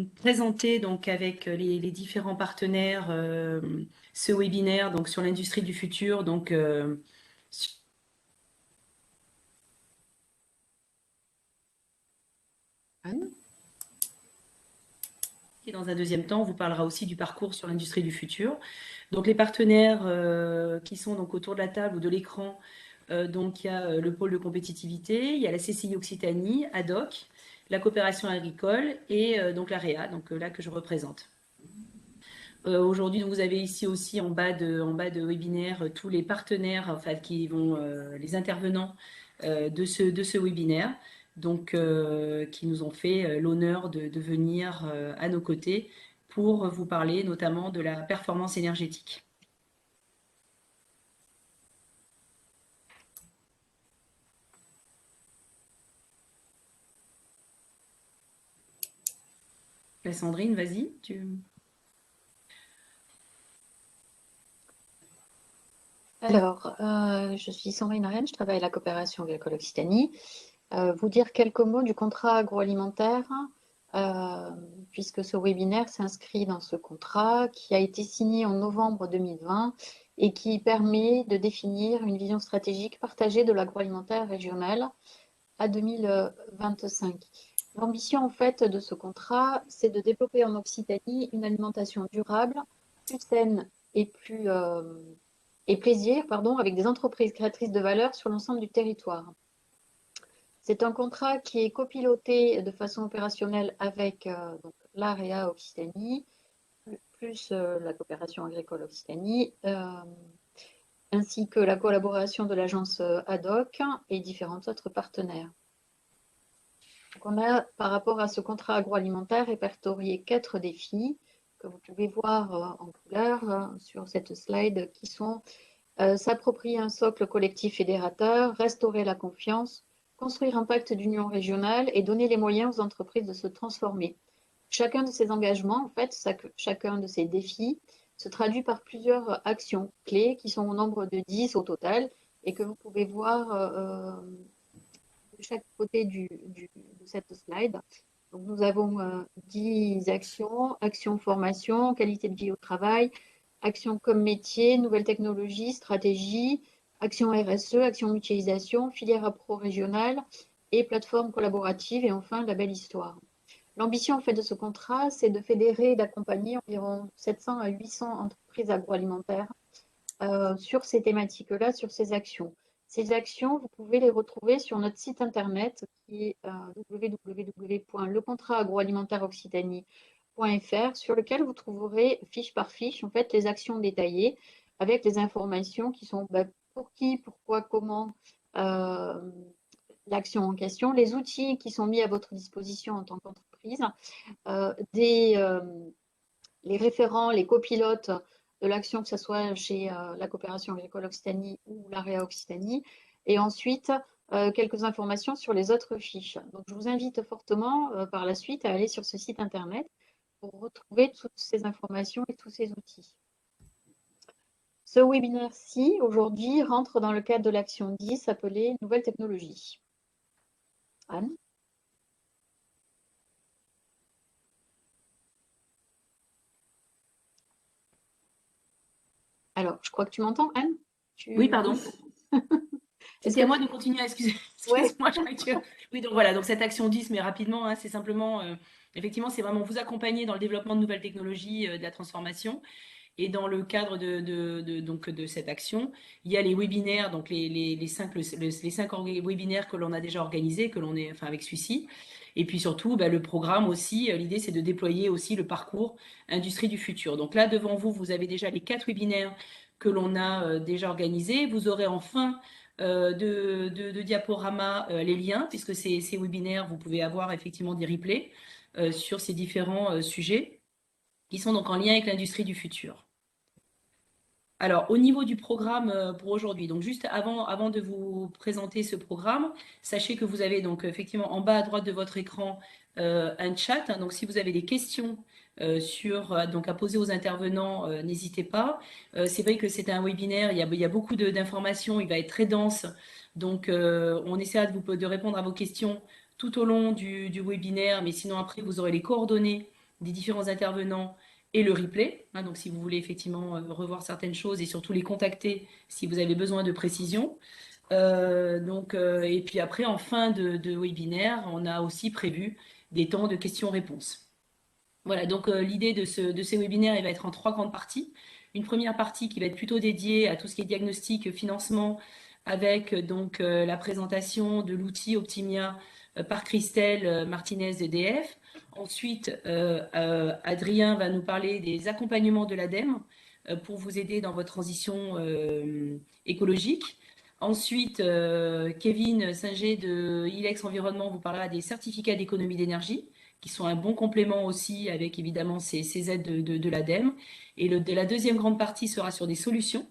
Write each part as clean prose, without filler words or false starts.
présenter donc avec les différents partenaires ce webinaire donc sur l'industrie du futur. Donc Anne. et dans un deuxième temps, on vous parlera aussi du parcours sur l'industrie du futur. Donc les partenaires qui sont donc autour de la table ou de l'écran, donc il y a le pôle de compétitivité, il y a la CCI Occitanie, ADOC, la coopération agricole et donc l'AREA, donc là que je représente. Aujourd'hui, vous avez ici aussi en bas de webinaire tous les partenaires, enfin, qui vont, les intervenants de ce webinaire, donc qui nous ont fait l'honneur de venir à nos côtés pour vous parler notamment de la performance énergétique. Sandrine, vas-y. Alors, je suis Sandrine Ariane, je travaille à la coopération agricole Occitanie. Vous dire quelques mots du contrat agroalimentaire, puisque ce webinaire s'inscrit dans ce contrat qui a été signé en novembre 2020 et qui permet de définir une vision stratégique partagée de l'agroalimentaire régional à 2025. L'ambition en fait de ce contrat, c'est de développer en Occitanie une alimentation durable, plus saine et plaisir, pardon, avec des entreprises créatrices de valeur sur l'ensemble du territoire. C'est un contrat qui est copiloté de façon opérationnelle avec l'AREA Occitanie, plus la coopération agricole Occitanie, ainsi que la collaboration de l'agence ADOC et différents autres partenaires. Donc on a, par rapport à ce contrat agroalimentaire, répertorié 4 défis que vous pouvez voir en couleur sur cette slide, qui sont s'approprier un socle collectif fédérateur, restaurer la confiance, construire un pacte d'union régionale et donner les moyens aux entreprises de se transformer. Chacun de ces engagements, en fait, chacun de ces défis se traduit par plusieurs actions clés qui sont au nombre de 10 au total et que vous pouvez voir de chaque côté de cette slide. Donc, nous avons 10 actions, action formation, qualité de vie au travail, action comme métier, nouvelles technologies, stratégie, action RSE, action mutualisation, filière appro-régionale et plateforme collaborative et enfin la belle histoire. L'ambition en fait de ce contrat, c'est de fédérer et d'accompagner environ 700 à 800 entreprises agroalimentaires sur ces thématiques-là, sur ces actions. Ces actions, vous pouvez les retrouver sur notre site internet qui est www.lecontratagroalimentaireoccitanie.fr, sur lequel vous trouverez fiche par fiche en fait les actions détaillées avec les informations qui sont pour qui, pourquoi, comment l'action en question, les outils qui sont mis à votre disposition en tant qu'entreprise, les référents, les copilotes de l'action, que ce soit chez la coopération agricole Occitanie ou l'AREA Occitanie, et ensuite quelques informations sur les autres fiches. Donc je vous invite fortement par la suite à aller sur ce site internet pour retrouver toutes ces informations et tous ces outils. Ce webinaire-ci, aujourd'hui, rentre dans le cadre de l'action 10 appelée Nouvelles technologies. Anne? Alors, je crois que tu m'entends, Anne? Oui, pardon. C'était à moi de tu... continuer, Ouais. excuse-moi. Oui, donc voilà, donc cette action 10, mais rapidement, hein, c'est simplement, effectivement, c'est vraiment vous accompagner dans le développement de nouvelles technologies, de la transformation. Et dans le cadre donc de cette action, il y a les webinaires, donc les 5, les 5 webinaires que l'on a déjà organisés, que l'on est, enfin avec celui-ci. Et puis surtout, bah, le programme aussi, l'idée c'est de déployer aussi le parcours industrie du futur. Donc là, devant vous, vous avez déjà les 4 webinaires que l'on a déjà organisés. Vous aurez en fin de diaporama les liens, puisque ces webinaires, vous pouvez avoir effectivement des replays sur ces différents sujets qui sont donc en lien avec l'industrie du futur. Alors, au niveau du programme pour aujourd'hui, donc juste avant de vous présenter ce programme, sachez que vous avez donc effectivement en bas à droite de votre écran un chat. Hein. Donc, si vous avez des questions donc à poser aux intervenants, n'hésitez pas. C'est vrai que c'est un webinaire, il y a beaucoup d'informations, il va être très dense. Donc, on essaiera de répondre à vos questions tout au long du webinaire, mais sinon après, vous aurez les coordonnées des différents intervenants et le replay, hein, donc si vous voulez effectivement revoir certaines choses et surtout les contacter si vous avez besoin de précision. Et puis après, en fin de webinaire, on a aussi prévu des temps de questions-réponses. Voilà, donc l'idée de ces webinaires, il va être en trois grandes parties. Une première partie qui va être plutôt dédiée à tout ce qui est diagnostic, financement, avec la présentation de l'outil Optimia par Christelle Martinez d'EDF. Ensuite, Adrien va nous parler des accompagnements de l'ADEME pour vous aider dans votre transition écologique. Ensuite, Kevin Singer de ILEX Environnement vous parlera des certificats d'économie d'énergie qui sont un bon complément aussi avec évidemment ces aides de l'ADEME. Et la deuxième grande partie sera sur des solutions.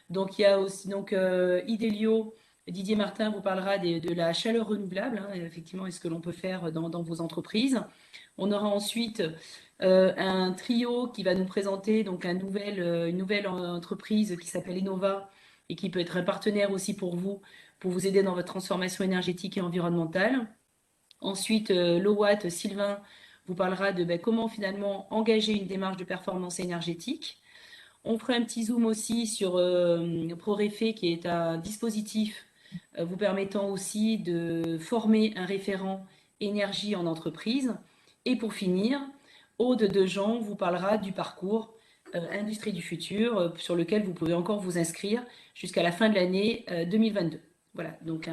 Donc il y a aussi Idélio, Didier Martin vous parlera de la chaleur renouvelable, hein, effectivement, et ce que l'on peut faire dans vos entreprises. On aura ensuite un trio qui va nous présenter donc une nouvelle entreprise qui s'appelle Innova et qui peut être un partenaire aussi pour vous aider dans votre transformation énergétique et environnementale. Ensuite, Lowat, Sylvain vous parlera de comment finalement engager une démarche de performance énergétique. On fera un petit zoom aussi sur ProRéfé, qui est un dispositif vous permettant aussi de former un référent énergie en entreprise. Et pour finir, Aude Dejean vous parlera du parcours Industrie du futur, sur lequel vous pouvez encore vous inscrire jusqu'à la fin de l'année 2022. Voilà, donc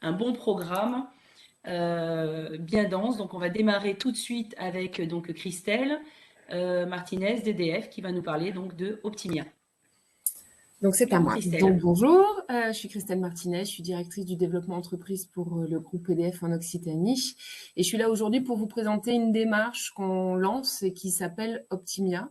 un bon programme bien dense. Donc, on va démarrer tout de suite avec Christelle Martinez d'EDF qui va nous parler donc de Optimia. Donc, c'est à moi. Christelle. Donc, bonjour, je suis Christelle Martinez, je suis directrice du développement entreprise pour le groupe EDF en Occitanie. Et je suis là aujourd'hui pour vous présenter une démarche qu'on lance et qui s'appelle Optimia.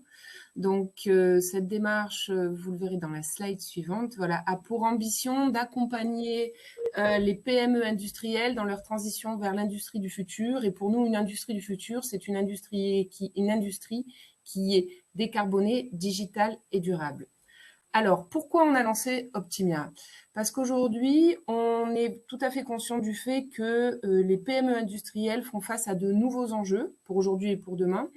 Donc, cette démarche, vous le verrez dans la slide suivante, voilà, a pour ambition d'accompagner les PME industrielles dans leur transition vers l'industrie du futur. Et pour nous, une industrie du futur, c'est une industrie qui est décarbonée, digitale et durable. Alors, pourquoi on a lancé Optimia? Parce qu'aujourd'hui, on est tout à fait conscient du fait que les PME industrielles font face à de nouveaux enjeux pour aujourd'hui et pour demain.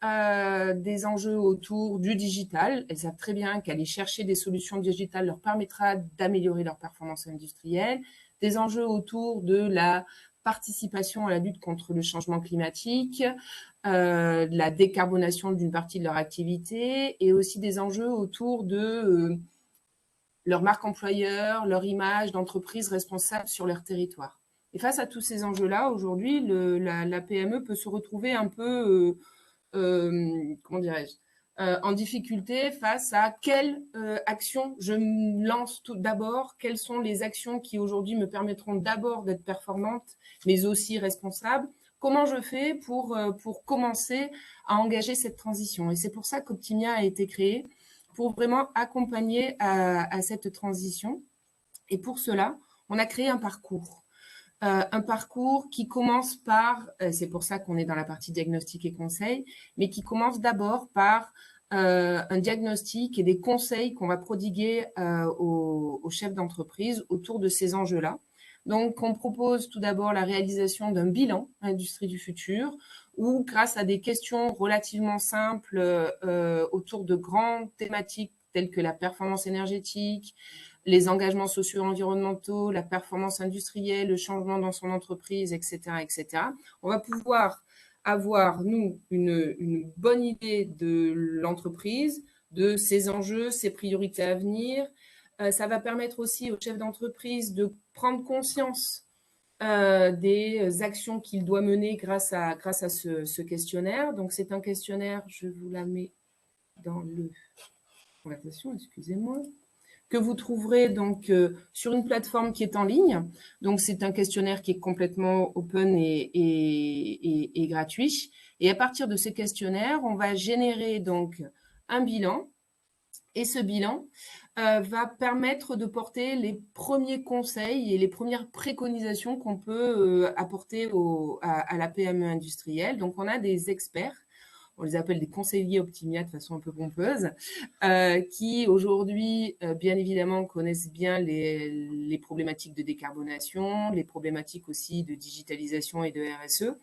Des enjeux autour du digital. Elles savent très bien qu'aller chercher des solutions digitales leur permettra d'améliorer leur performance industrielle. Des enjeux autour de la participation à la lutte contre le changement climatique, de la décarbonation d'une partie de leur activité et aussi des enjeux autour de leur marque employeur, leur image d'entreprise responsable sur leur territoire. Et face à tous ces enjeux-là, aujourd'hui, la PME peut se retrouver un peu comment dirais-je, en difficulté face à quelle action je me lance tout d'abord, quelles sont les actions qui aujourd'hui me permettront d'abord d'être performante, mais aussi responsable. Comment je fais pour commencer à engager cette transition? Et c'est pour ça qu'Optimia a été créé, pour vraiment accompagner à cette transition. Et pour cela, on a créé un parcours. Un parcours qui commence par, c'est pour ça qu'on est dans la partie diagnostic et conseil, mais qui commence d'abord par un diagnostic et des conseils qu'on va prodiguer aux chefs d'entreprise autour de ces enjeux-là. Donc, on propose tout d'abord la réalisation d'un bilan industrie du futur, où grâce à des questions relativement simples autour de grandes thématiques telles que la performance énergétique, les engagements sociaux et environnementaux, la performance industrielle, le changement dans son entreprise, etc., etc. On va pouvoir avoir, nous, une bonne idée de l'entreprise, de ses enjeux, ses priorités à venir. Ça va permettre aussi aux chefs d'entreprise de prendre conscience des actions qu'il doit mener grâce à ce questionnaire. Donc, c'est un questionnaire, je vous la mets dans le conversation, excusez-moi, que vous trouverez donc sur une plateforme qui est en ligne. Donc, c'est un questionnaire qui est complètement open et gratuit. Et à partir de ces questionnaires, on va générer donc un bilan. Et ce bilan va permettre de porter les premiers conseils et les premières préconisations qu'on peut apporter à la PME industrielle. Donc, on a des experts, on les appelle des conseillers Optimia de façon un peu pompeuse, qui aujourd'hui, bien évidemment, connaissent bien les problématiques de décarbonation, les problématiques aussi de digitalisation et de RSE.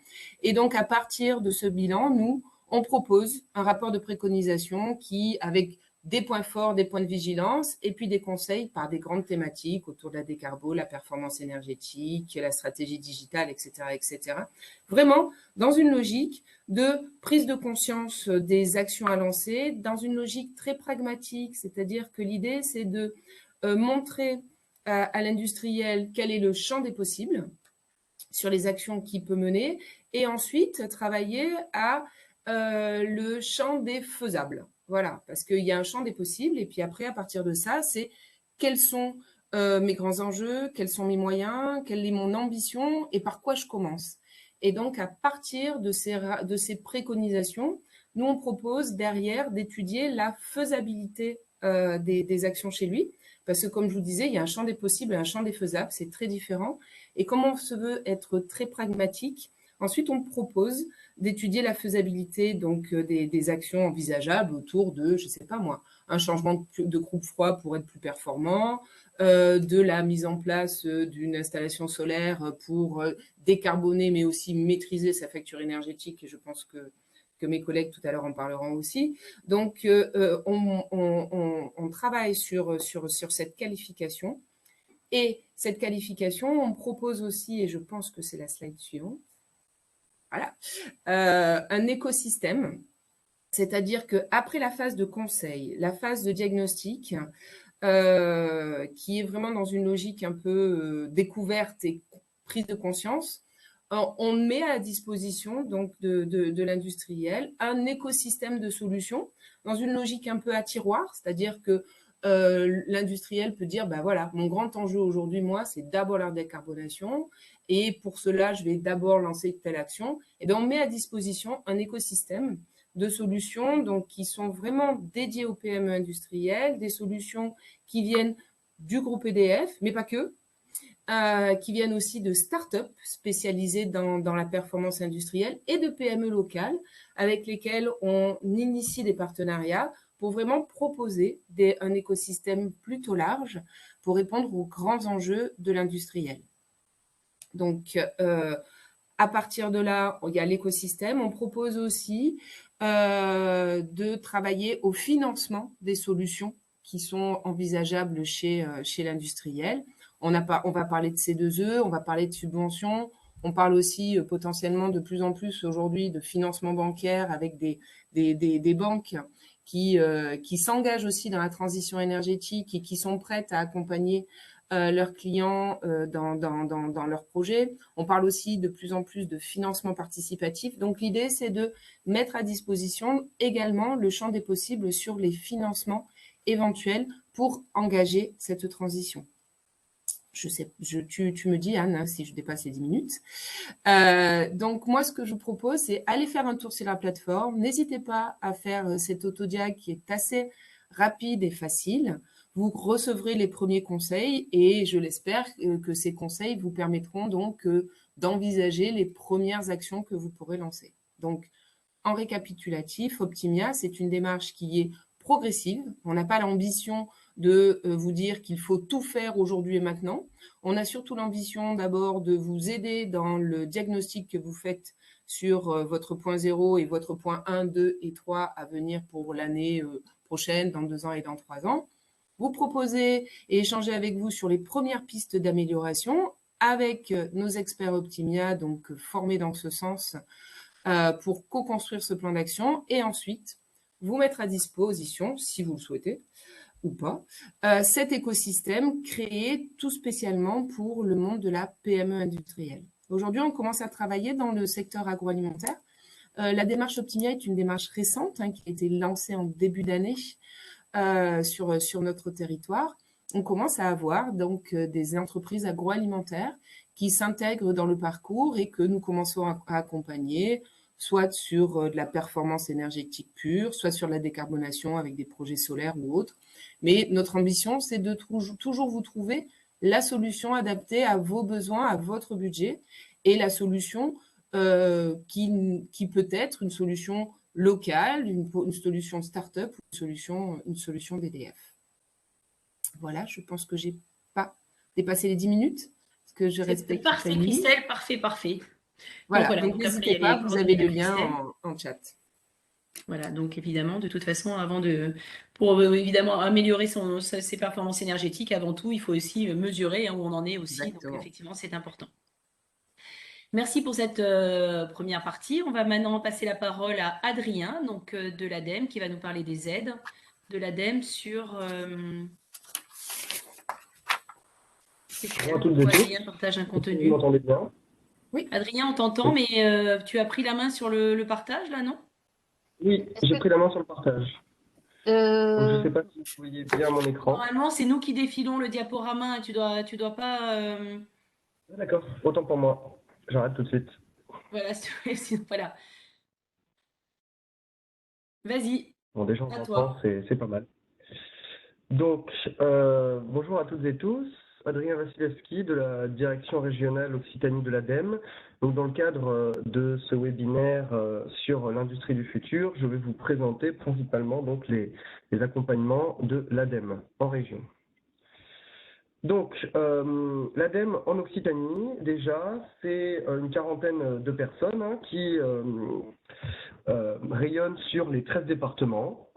Et donc, à partir de ce bilan, nous, on propose un rapport de préconisation qui, avec des points forts, des points de vigilance, et puis des conseils par des grandes thématiques autour de la décarbo, la performance énergétique, la stratégie digitale, etc., etc. Vraiment dans une logique de prise de conscience des actions à lancer, dans une logique très pragmatique, c'est-à-dire que l'idée, c'est de montrer à l'industriel quel est le champ des possibles sur les actions qu'il peut mener, et ensuite travailler à le champ des faisables. Voilà, parce qu'il y a un champ des possibles, et puis après, à partir de ça, c'est quels sont mes grands enjeux, quels sont mes moyens, quelle est mon ambition, et par quoi je commence. Et donc, à partir de ces préconisations, nous, on propose derrière d'étudier la faisabilité des actions chez lui, parce que comme je vous disais, il y a un champ des possibles et un champ des faisables, c'est très différent. Et comme on se veut être très pragmatique, ensuite on propose d'étudier la faisabilité donc des actions envisageables autour de, je ne sais pas moi, un changement de groupe froid pour être plus performant, de la mise en place d'une installation solaire pour décarboner mais aussi maîtriser sa facture énergétique, et je pense que mes collègues tout à l'heure en parleront aussi. Donc, on travaille sur cette qualification. Et cette qualification, on propose aussi, et je pense que c'est la slide suivante, voilà, un écosystème. C'est-à-dire qu'après la phase de conseil, la phase de diagnostic, qui est vraiment dans une logique un peu découverte et prise de conscience, on met à la disposition donc de l'industriel un écosystème de solutions dans une logique un peu à tiroir, c'est-à-dire que l'industriel peut dire, ben voilà, mon grand enjeu aujourd'hui, moi, c'est d'abord la décarbonation, et pour cela, je vais d'abord lancer telle action. Et bien, on met à disposition un écosystème de solutions donc, qui sont vraiment dédiées aux PME industrielles, des solutions qui viennent du groupe EDF, mais pas que, qui viennent aussi de start-up spécialisées dans la performance industrielle et de PME locales avec lesquelles on initie des partenariats pour vraiment proposer un écosystème plutôt large pour répondre aux grands enjeux de l'industriel. Donc, à partir de là, il y a l'écosystème. On propose aussi de travailler au financement des solutions qui sont envisageables chez l'industriel. On va parler de C2E, on va parler de subventions, on parle aussi potentiellement de plus en plus aujourd'hui de financement bancaire avec des banques qui s'engagent aussi dans la transition énergétique et qui sont prêtes à accompagner leurs clients dans leurs projets. On parle aussi de plus en plus de financement participatif. Donc, l'idée, c'est de mettre à disposition également le champ des possibles sur les financements éventuels pour engager cette transition. Je sais, tu me dis, Anne, si je dépasse les 10 minutes. Donc, moi, ce que je vous propose, c'est aller faire un tour sur la plateforme. N'hésitez pas à faire cet autodiag qui est assez rapide et facile. Vous recevrez les premiers conseils et je l'espère que ces conseils vous permettront donc d'envisager les premières actions que vous pourrez lancer. Donc, en récapitulatif, Optimia, c'est une démarche qui est progressive. On n'a pas l'ambition de vous dire qu'il faut tout faire aujourd'hui et maintenant. On a surtout l'ambition d'abord de vous aider dans le diagnostic que vous faites sur votre point 0 et votre point 1, 2 et 3 à venir pour l'année prochaine, dans 2 ans et dans 3 ans. Vous proposer et échanger avec vous sur les premières pistes d'amélioration avec nos experts Optimia, donc formés dans ce sens, pour co-construire ce plan d'action et ensuite vous mettre à disposition, si vous le souhaitez ou pas, cet écosystème créé tout spécialement pour le monde de la PME industrielle. Aujourd'hui, on commence à travailler dans le secteur agroalimentaire. La démarche Optimia est une démarche récente qui a été lancée en début d'année sur notre territoire. On commence à avoir donc des entreprises agroalimentaires qui s'intègrent dans le parcours et que nous commençons à accompagner, soit sur de la performance énergétique pure, soit sur la décarbonation avec des projets solaires ou autres. Mais notre ambition, c'est de toujours vous trouver la solution adaptée à vos besoins, à votre budget, et la solution qui peut être une solution locale, une solution start-up ou une solution d'EDF. Voilà, je pense que je n'ai pas dépassé les 10 minutes, parce que je respecte. Parfait, Christelle, parfait. Voilà, donc n'hésitez pas, vous avez le lien en chat. Voilà, donc évidemment, de toute façon, pour évidemment améliorer ses performances énergétiques, avant tout, il faut aussi mesurer, hein, où on en est aussi. Donc Exactement. effectivement, c'est important. Merci pour cette première partie. On va maintenant passer la parole à Adrien, donc de l'ADEME, qui va nous parler des aides de l'ADEME sur. Bonjour à toutes et Adrien tous. partage un Est-ce que vous contenu. m'entendez bien? Oui, Adrien, on t'entend, Oui. mais tu as pris la main sur le partage là, non? Oui, Est-ce j'ai que pris la main sur le partage. Donc, je ne euh, sais pas si vous voyez bien mon écran. Normalement, c'est nous qui défilons le diaporama. Tu dois pas. Ah, d'accord, autant pour moi. J'arrête tout de suite. Voilà, voilà. Vas-y, Bon, déjà, on à m'entend, toi. c'est pas mal. Donc, bonjour à toutes et tous. Adrien Vassilevski de la direction régionale Occitanie de l'ADEME. Donc, dans le cadre de ce webinaire sur l'industrie du futur, je vais vous présenter principalement donc, les accompagnements de l'ADEME en région. Donc, l'ADEME en Occitanie, déjà, c'est une quarantaine de personnes hein, qui rayonnent sur les 13 départements,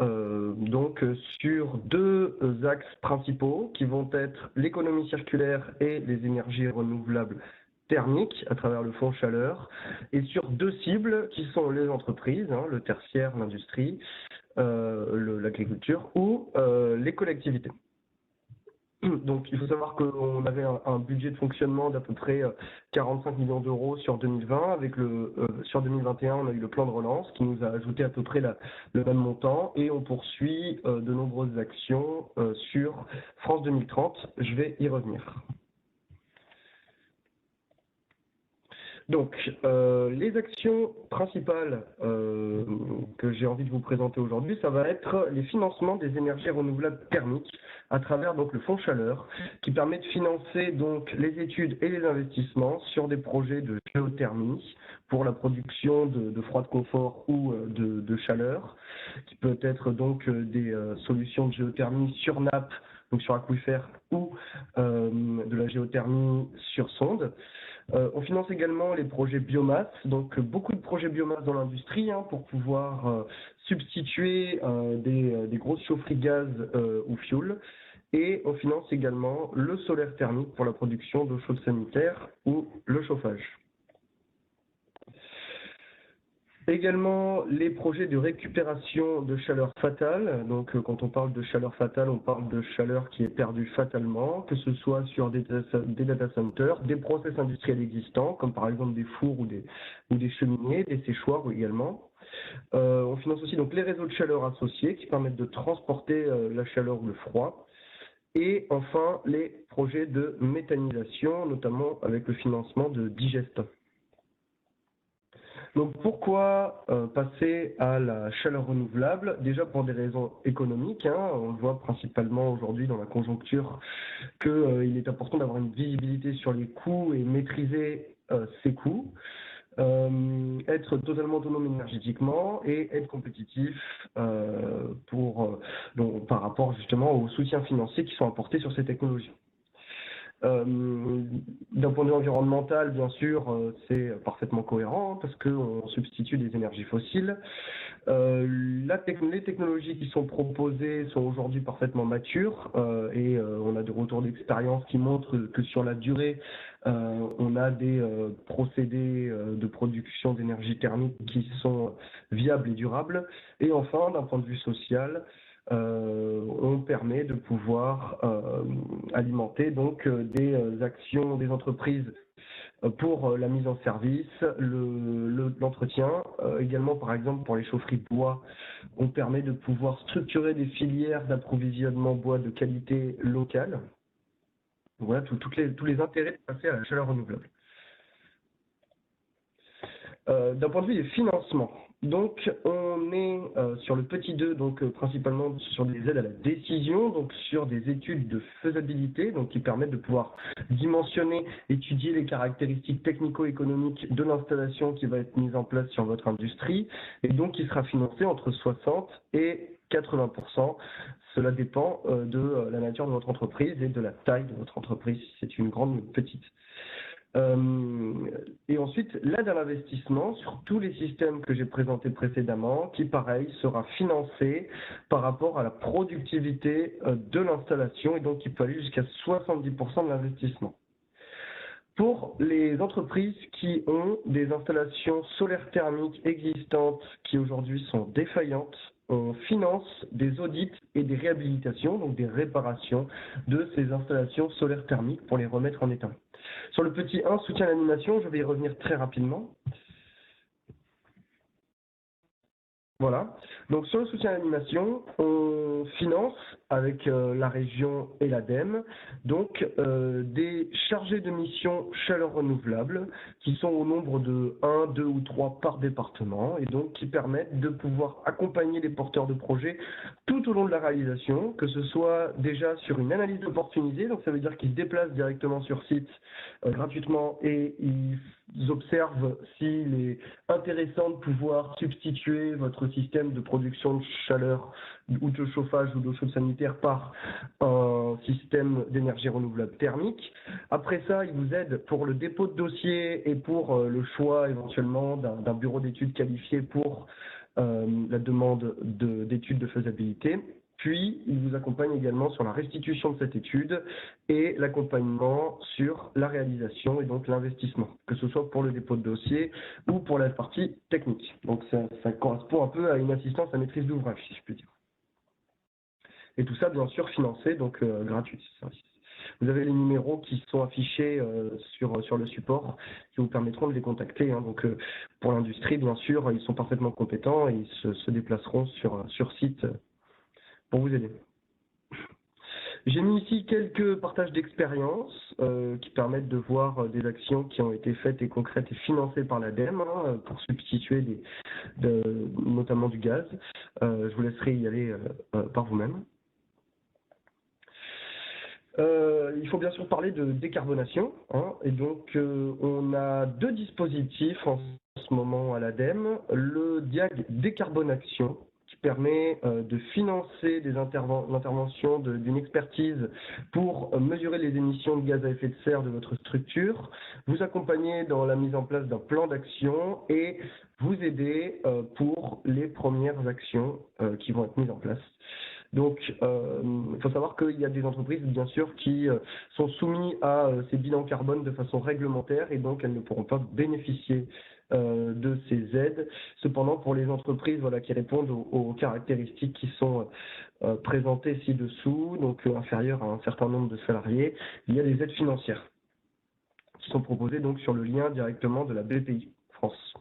sur deux axes principaux qui vont être l'économie circulaire et les énergies renouvelables thermiques à travers le fonds chaleur, et sur deux cibles qui sont les entreprises, hein, le tertiaire, l'industrie, l'agriculture ou les collectivités. Donc, il faut savoir qu'on avait un budget de fonctionnement d'à peu près 45 millions d'euros sur 2020. Sur 2021, on a eu le plan de relance qui nous a ajouté à peu près le même montant et on poursuit de nombreuses actions sur France 2030. Je vais y revenir. Donc, les actions principales que j'ai envie de vous présenter aujourd'hui, ça va être les financements des énergies renouvelables thermiques à travers donc le fonds chaleur, qui permet de financer donc les études et les investissements sur des projets de géothermie pour la production de froid de confort ou de chaleur, qui peut être donc des solutions de géothermie sur nappe, donc sur aquifère, ou de la géothermie sur sonde. On finance également les projets biomasse, donc beaucoup de projets biomasse dans l'industrie hein, pour pouvoir substituer des grosses chaufferies gaz ou fioul. Et on finance également le solaire thermique pour la production d'eau chaude sanitaire ou le chauffage. Également les projets de récupération de chaleur fatale. Donc quand on parle de chaleur fatale, on parle de chaleur qui est perdue fatalement, que ce soit sur des data centers, des process industriels existants, comme par exemple des fours ou des cheminées, des séchoirs également. On finance aussi donc les réseaux de chaleur associés qui permettent de transporter la chaleur ou le froid. Et enfin, les projets de méthanisation, notamment avec le financement de Digest. Donc pourquoi passer à la chaleur renouvelable? Déjà pour des raisons économiques, hein, on le voit principalement aujourd'hui dans la conjoncture qu'il est important d'avoir une visibilité sur les coûts et maîtriser ses coûts, être totalement autonome énergétiquement et être compétitif par rapport justement aux soutiens financiers qui sont apportés sur ces technologies. D'un point de vue environnemental, bien sûr, c'est parfaitement cohérent hein, parce qu'on substitue des énergies fossiles. Les technologies qui sont proposées sont aujourd'hui parfaitement matures et on a des retours d'expérience qui montrent que sur la durée, on a des procédés de production d'énergie thermique qui sont viables et durables. Et enfin, d'un point de vue social, on permet de pouvoir alimenter donc des actions des entreprises pour la mise en service, l'entretien. Également, par exemple, pour les chaufferies bois, on permet de pouvoir structurer des filières d'approvisionnement bois de qualité locale. Voilà tous les intérêts de passer à la chaleur renouvelable. D'un point de vue des financements, donc on est sur le petit 2, donc principalement sur des aides à la décision, donc sur des études de faisabilité, donc qui permettent de pouvoir dimensionner, étudier les caractéristiques technico-économiques de l'installation qui va être mise en place sur votre industrie, et donc qui sera financée entre 60 et 80%. Cela dépend de la nature de votre entreprise et de la taille de votre entreprise, si c'est une grande ou une petite. Et ensuite, l'aide à l'investissement sur tous les systèmes que j'ai présentés précédemment, qui, pareil, sera financé par rapport à la productivité de l'installation et donc qui peut aller jusqu'à 70% de l'investissement. Pour les entreprises qui ont des installations solaires thermiques existantes qui aujourd'hui sont défaillantes, on finance des audits et des réhabilitations, donc des réparations de ces installations solaires thermiques pour les remettre en état. Sur le petit 1, soutien à l'animation, je vais y revenir très rapidement. Voilà. Donc sur le soutien à l'animation, on finance avec la région et l'ADEME donc des chargés de mission chaleur renouvelable qui sont au nombre de 1, 2 ou 3 par département et donc qui permettent de pouvoir accompagner les porteurs de projets tout au long de la réalisation, que ce soit déjà sur une analyse d'opportunité, donc ça veut dire qu'ils se déplacent directement sur site gratuitement et ils observent s'il est intéressant de pouvoir substituer votre système de production de chaleur ou de chauffage ou d'eau chaude sanitaire par un système d'énergie renouvelable thermique. Après ça, ils vous aident pour le dépôt de dossier et pour le choix éventuellement d'un bureau d'études qualifié pour la demande d'études de faisabilité. Puis, il vous accompagne également sur la restitution de cette étude et l'accompagnement sur la réalisation et donc l'investissement, que ce soit pour le dépôt de dossier ou pour la partie technique. Donc, ça correspond un peu à une assistance à maîtrise d'ouvrage, si je puis dire. Et tout ça, bien sûr, financé, donc gratuit. Vous avez les numéros qui sont affichés sur le support qui vous permettront de les contacter. Hein. Donc, pour l'industrie, bien sûr, ils sont parfaitement compétents et ils se déplaceront sur site pour vous aider. J'ai mis ici quelques partages d'expérience qui permettent de voir des actions qui ont été faites et concrètes et financées par l'ADEME pour substituer notamment du gaz. Je vous laisserai y aller par vous-même. Il faut bien sûr parler de décarbonation. Hein, et donc, on a 2 dispositifs en ce moment à l'ADEME. Le DIAG Décarbonation, qui permet de financer l'intervention d'une expertise pour mesurer les émissions de gaz à effet de serre de votre structure, vous accompagner dans la mise en place d'un plan d'action et vous aider pour les premières actions qui vont être mises en place. Donc, il faut savoir qu'il y a des entreprises, bien sûr, qui sont soumises à ces bilans carbone de façon réglementaire et donc elles ne pourront pas bénéficier de ces aides. Cependant, pour les entreprises qui répondent aux caractéristiques qui sont présentées ci-dessous, donc inférieures à un certain nombre de salariés, il y a des aides financières qui sont proposées donc sur le lien directement de la BPI France.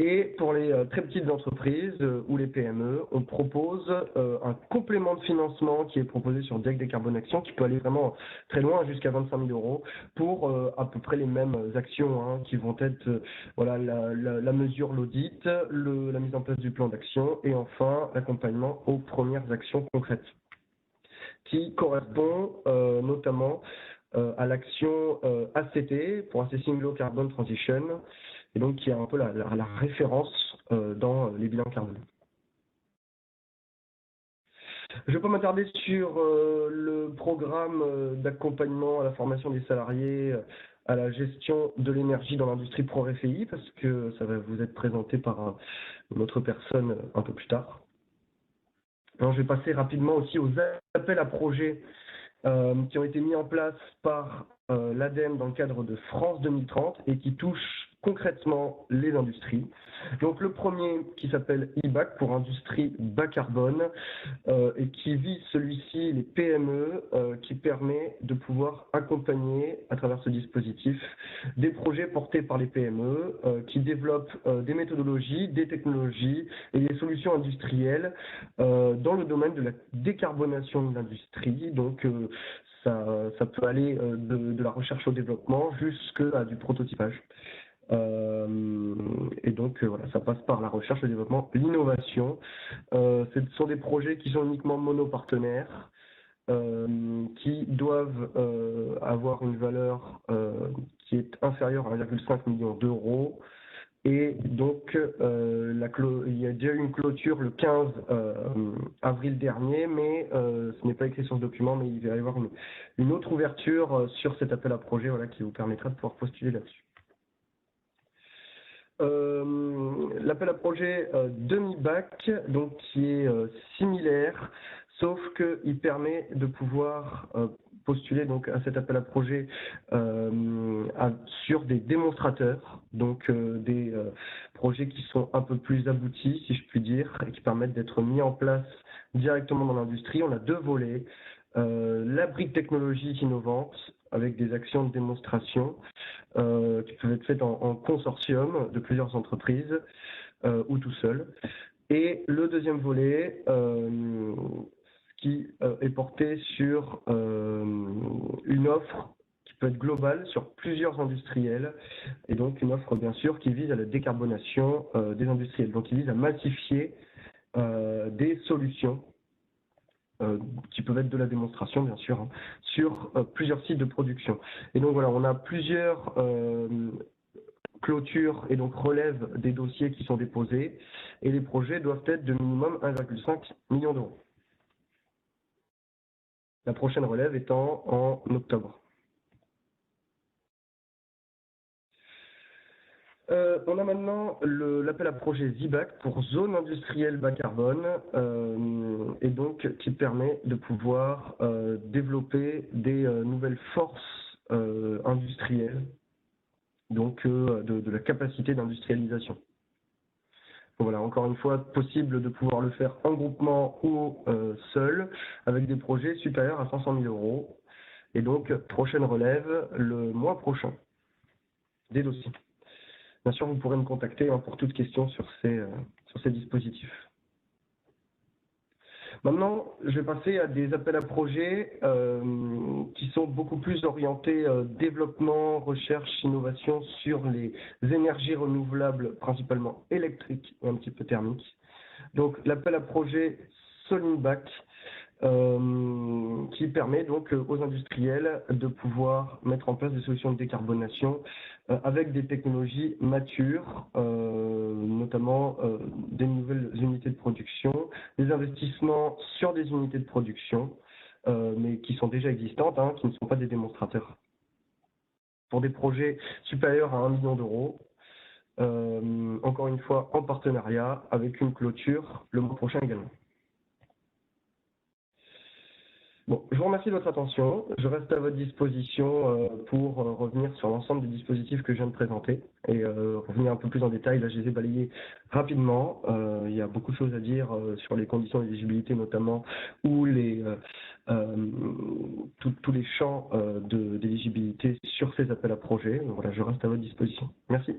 Et pour les très petites entreprises ou les PME, on propose un complément de financement qui est proposé sur DIAG Décarbonation, qui peut aller vraiment très loin, jusqu'à 25 000 € pour à peu près les mêmes actions hein, qui vont être la mesure, l'audit, la mise en place du plan d'action et enfin l'accompagnement aux premières actions concrètes, qui correspond notamment à l'action ACT pour Assessing Low Carbon Transition, et donc qui est un peu la référence dans les bilans carbone. Je ne vais pas m'attarder sur le programme d'accompagnement à la formation des salariés à la gestion de l'énergie dans l'industrie ProRFI, parce que ça va vous être présenté par une autre personne un peu plus tard. Alors, je vais passer rapidement aussi aux appels à projets qui ont été mis en place par l'ADEME dans le cadre de France 2030 et qui touchent concrètement les industries. Donc le premier qui s'appelle IBAC pour industrie bas carbone et qui vise celui-ci les PME qui permet de pouvoir accompagner à travers ce dispositif des projets portés par les PME qui développent des méthodologies, des technologies et des solutions industrielles dans le domaine de la décarbonation de l'industrie. Donc ça peut aller de la recherche au développement jusqu'à du prototypage. Et donc voilà, ça passe par la recherche, le développement, l'innovation. Ce sont des projets qui sont uniquement monopartenaires, qui doivent avoir une valeur qui est inférieure à 1,5 million d'euros Et donc, il y a déjà eu une clôture le 15 avril dernier, mais ce n'est pas écrit sur ce document, mais il va y avoir une autre ouverture sur cet appel à projet, voilà, qui vous permettra de pouvoir postuler là-dessus. L'appel à projet demi-bac, donc qui est similaire, sauf qu'il permet de pouvoir postuler donc à cet appel à projet sur des démonstrateurs, donc des projets qui sont un peu plus aboutis, si je puis dire, et qui permettent d'être mis en place directement dans l'industrie. On a deux volets. La brique technologique innovante avec des actions de démonstration qui peuvent être faites en consortium de plusieurs entreprises ou tout seul. Et le deuxième volet qui est porté sur une offre qui peut être globale sur plusieurs industriels et donc une offre bien sûr qui vise à la décarbonation des industriels, donc qui vise à massifier des solutions qui peuvent être de la démonstration, bien sûr, hein, sur plusieurs sites de production. Et donc voilà, on a plusieurs clôtures et donc relèves des dossiers qui sont déposés, et les projets doivent être de minimum 1,5 million d'euros. La prochaine relève étant en octobre. On a maintenant l'appel à projet ZIBAC pour zone industrielle bas carbone et donc qui permet de pouvoir développer des nouvelles forces industrielles, donc de la capacité d'industrialisation. Voilà, encore une fois, possible de pouvoir le faire en groupement ou seul avec des projets supérieurs à 500 000 euros. Et donc, prochaine relève le mois prochain des dossiers. Bien sûr, vous pourrez me contacter pour toute question sur ces dispositifs. Maintenant, je vais passer à des appels à projets qui sont beaucoup plus orientés développement, recherche, innovation sur les énergies renouvelables, principalement électriques et un petit peu thermiques. Donc, l'appel à projet Solinbac, qui permet donc aux industriels de pouvoir mettre en place des solutions de décarbonation avec des technologies matures, notamment des nouvelles unités de production, des investissements sur des unités de production, mais qui sont déjà existantes, hein, qui ne sont pas des démonstrateurs. Pour des projets supérieurs à 1 million d'euros, encore une fois en partenariat avec une clôture le mois prochain également. Bon, je vous remercie de votre attention. Je reste à votre disposition pour revenir sur l'ensemble des dispositifs que je viens de présenter et revenir un peu plus en détail. Là, je les ai balayés rapidement. Il y a beaucoup de choses à dire sur les conditions d'éligibilité notamment ou tous les champs d'éligibilité sur ces appels à projets. Donc, voilà, je reste à votre disposition. Merci.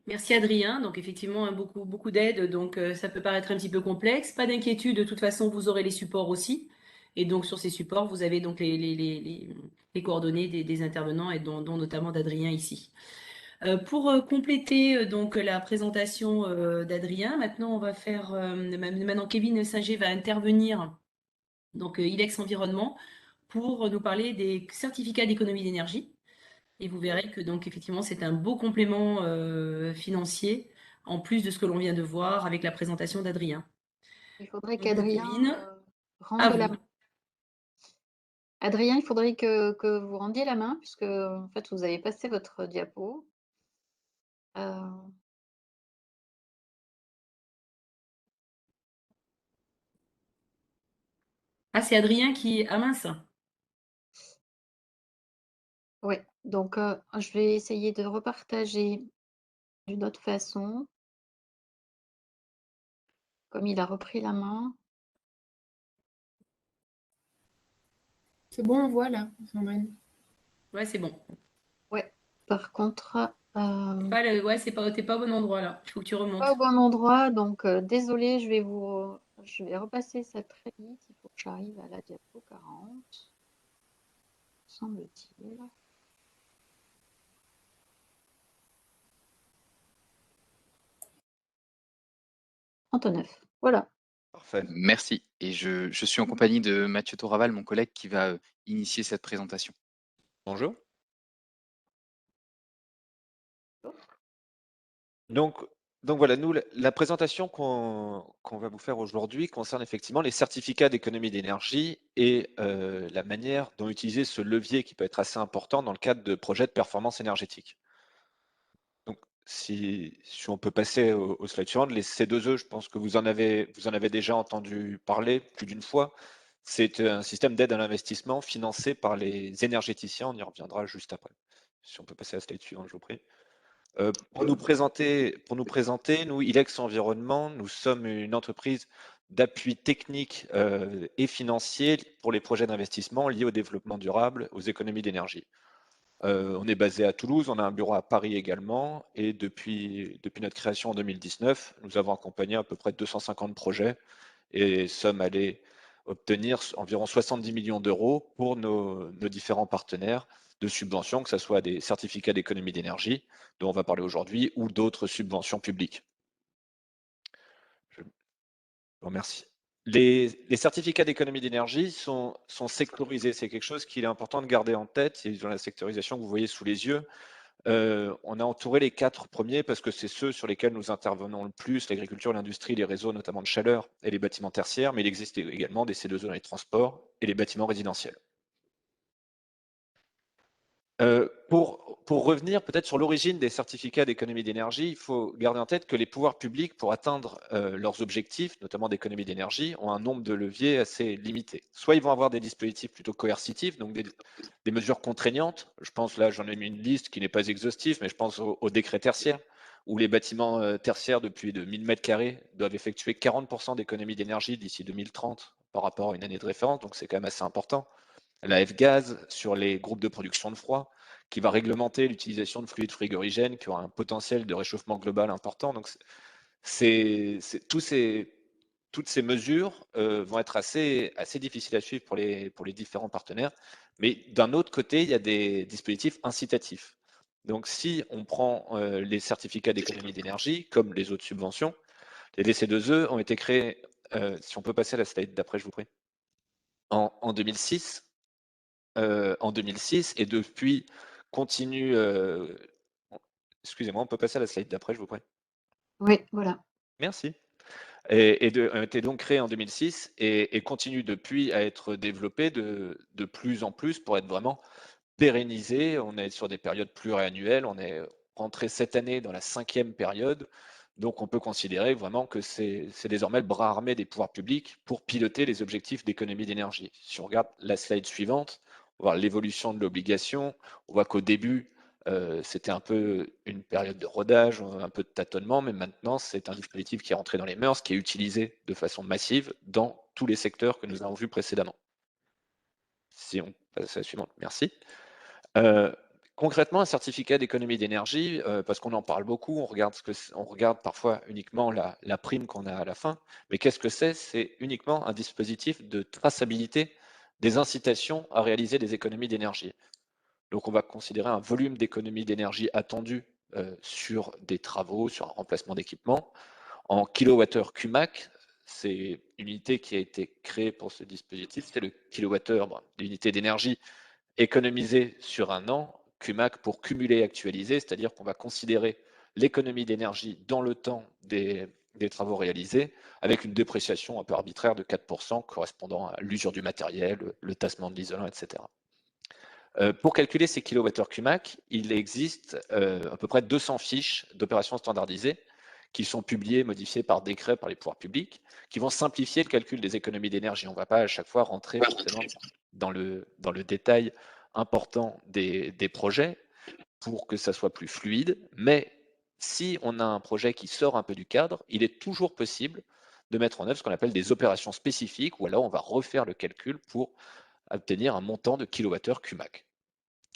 Merci Adrien. Donc effectivement, hein, beaucoup d'aide, donc ça peut paraître un petit peu complexe. Pas d'inquiétude, de toute façon, vous aurez les supports aussi. Et donc sur ces supports, vous avez donc les coordonnées des intervenants et dont notamment d'Adrien ici. Pour compléter donc la présentation d'Adrien, maintenant on va faire maintenant Kevin Singer va intervenir, donc ILEX Environnement, pour nous parler des certificats d'économie d'énergie. Et vous verrez que donc effectivement c'est un beau complément financier en plus de ce que l'on vient de voir avec la présentation d'Adrien. Il faudrait Donc qu'Adrien Kevin, rende à la vous. main. Adrien, il faudrait que vous rendiez la main puisque en fait vous avez passé votre diapo. Ah, c'est Adrien qui... Ah mince. Ouais, donc je vais essayer de repartager d'une autre façon, comme il a repris la main. C'est bon, on voit là, Sandrine. Ouais, c'est bon. Ouais, par contre, Ouais, t'es pas au bon endroit là. Il faut que tu pas au remontes. bon endroit, donc désolée, je vais repasser ça très vite. Il faut que j'arrive à la diapo 40, semble-t-il. 39, voilà. Parfait, merci. Et je suis en compagnie de Mathieu Toraval, mon collègue, qui va initier cette présentation. Bonjour. Donc, donc voilà, nous, la présentation qu'on va vous faire aujourd'hui concerne effectivement les certificats d'économie d'énergie et la manière dont utiliser ce levier qui peut être assez important dans le cadre de projets de performance énergétique. Donc, si on peut passer au slide suivant, les C2E, je pense que vous en avez déjà entendu parler plus d'une fois. C'est un système d'aide à l'investissement financé par les énergéticiens. On y reviendra juste après. Si on peut passer à la slide suivante, je vous prie. Pour nous présenter, nous, ILEX Environnement, nous sommes une entreprise d'appui technique et financier pour les projets d'investissement liés au développement durable, aux économies d'énergie. On est basé à Toulouse, on a un bureau à Paris également, et depuis notre création en 2019, nous avons accompagné à peu près 250 projets et sommes allés obtenir environ 70 millions d'euros pour nos différents partenaires de subventions, que ce soit des certificats d'économie d'énergie, dont on va parler aujourd'hui, ou d'autres subventions publiques. Je vous remercie. Les certificats d'économie d'énergie sont sectorisés. C'est quelque chose qu'il est important de garder en tête. C'est dans la sectorisation que vous voyez sous les yeux. On a entouré les 4 premiers parce que c'est ceux sur lesquels nous intervenons le plus, l'agriculture, l'industrie, les réseaux notamment de chaleur et les bâtiments tertiaires, mais il existe également des C2E dans les transports et les bâtiments résidentiels. Pour revenir peut-être sur l'origine des certificats d'économie d'énergie, il faut garder en tête que les pouvoirs publics, pour atteindre leurs objectifs, notamment d'économie d'énergie, ont un nombre de leviers assez limité. Soit ils vont avoir des dispositifs plutôt coercitifs, donc des mesures contraignantes. Je pense, là j'en ai mis une liste qui n'est pas exhaustive, mais je pense au décret tertiaire, où les bâtiments tertiaires depuis de 1000 m² doivent effectuer 40% d'économie d'énergie d'ici 2030 par rapport à une année de référence, donc c'est quand même assez important. La F-Gaz sur les groupes de production de froid, qui va réglementer l'utilisation de fluides frigorigènes qui ont un potentiel de réchauffement global important. Donc, toutes ces mesures vont être assez difficiles à suivre pour les différents partenaires. Mais d'un autre côté, il y a des dispositifs incitatifs. Donc, si on prend les certificats d'économie d'énergie, comme les autres subventions, les DC2E ont été créés, si on peut passer à la slide d'après, je vous prie, en 2006. Et depuis continue. Excusez-moi, on peut passer à la slide d'après, je vous prie. Oui, voilà. Merci. Et a été donc créé en 2006 et continue depuis à être développé de plus en plus pour être vraiment pérennisé. On est sur des périodes pluriannuelles. On est rentré cette année dans la 5e période. Donc, on peut considérer vraiment que c'est désormais le bras armé des pouvoirs publics pour piloter les objectifs d'économie d'énergie. Si on regarde la slide suivante, on va voir l'évolution de l'obligation. On voit qu'au début, c'était un peu une période de rodage, un peu de tâtonnement, mais maintenant, c'est un dispositif qui est rentré dans les mœurs, qui est utilisé de façon massive dans tous les secteurs que nous avons vus précédemment. Si on passe à la suivante, merci. Concrètement, un certificat d'économie d'énergie, parce qu'on en parle beaucoup, on regarde parfois uniquement la prime qu'on a à la fin, mais qu'est-ce que c'est? C'est uniquement un dispositif de traçabilité des incitations à réaliser des économies d'énergie. Donc on va considérer un volume d'économie d'énergie attendu sur des travaux, sur un remplacement d'équipement. En kilowattheure QMAC, c'est une unité qui a été créée pour ce dispositif, c'est le kilowattheure, l'unité d'énergie économisée sur un an, QMAC pour cumuler et actualiser, c'est-à-dire qu'on va considérer l'économie d'énergie dans le temps des travaux réalisés, avec une dépréciation un peu arbitraire de 4% correspondant à l'usure du matériel, le tassement de l'isolant, etc. Pour calculer ces kilowattheures QMAC, il existe à peu près 200 fiches d'opérations standardisées qui sont publiées, modifiées par décret par les pouvoirs publics, qui vont simplifier le calcul des économies d'énergie. On ne va pas à chaque fois rentrer forcément dans le détail important des projets pour que ça soit plus fluide, mais si on a un projet qui sort un peu du cadre, il est toujours possible de mettre en œuvre ce qu'on appelle des opérations spécifiques, ou alors on va refaire le calcul pour obtenir un montant de kilowattheure QMAC.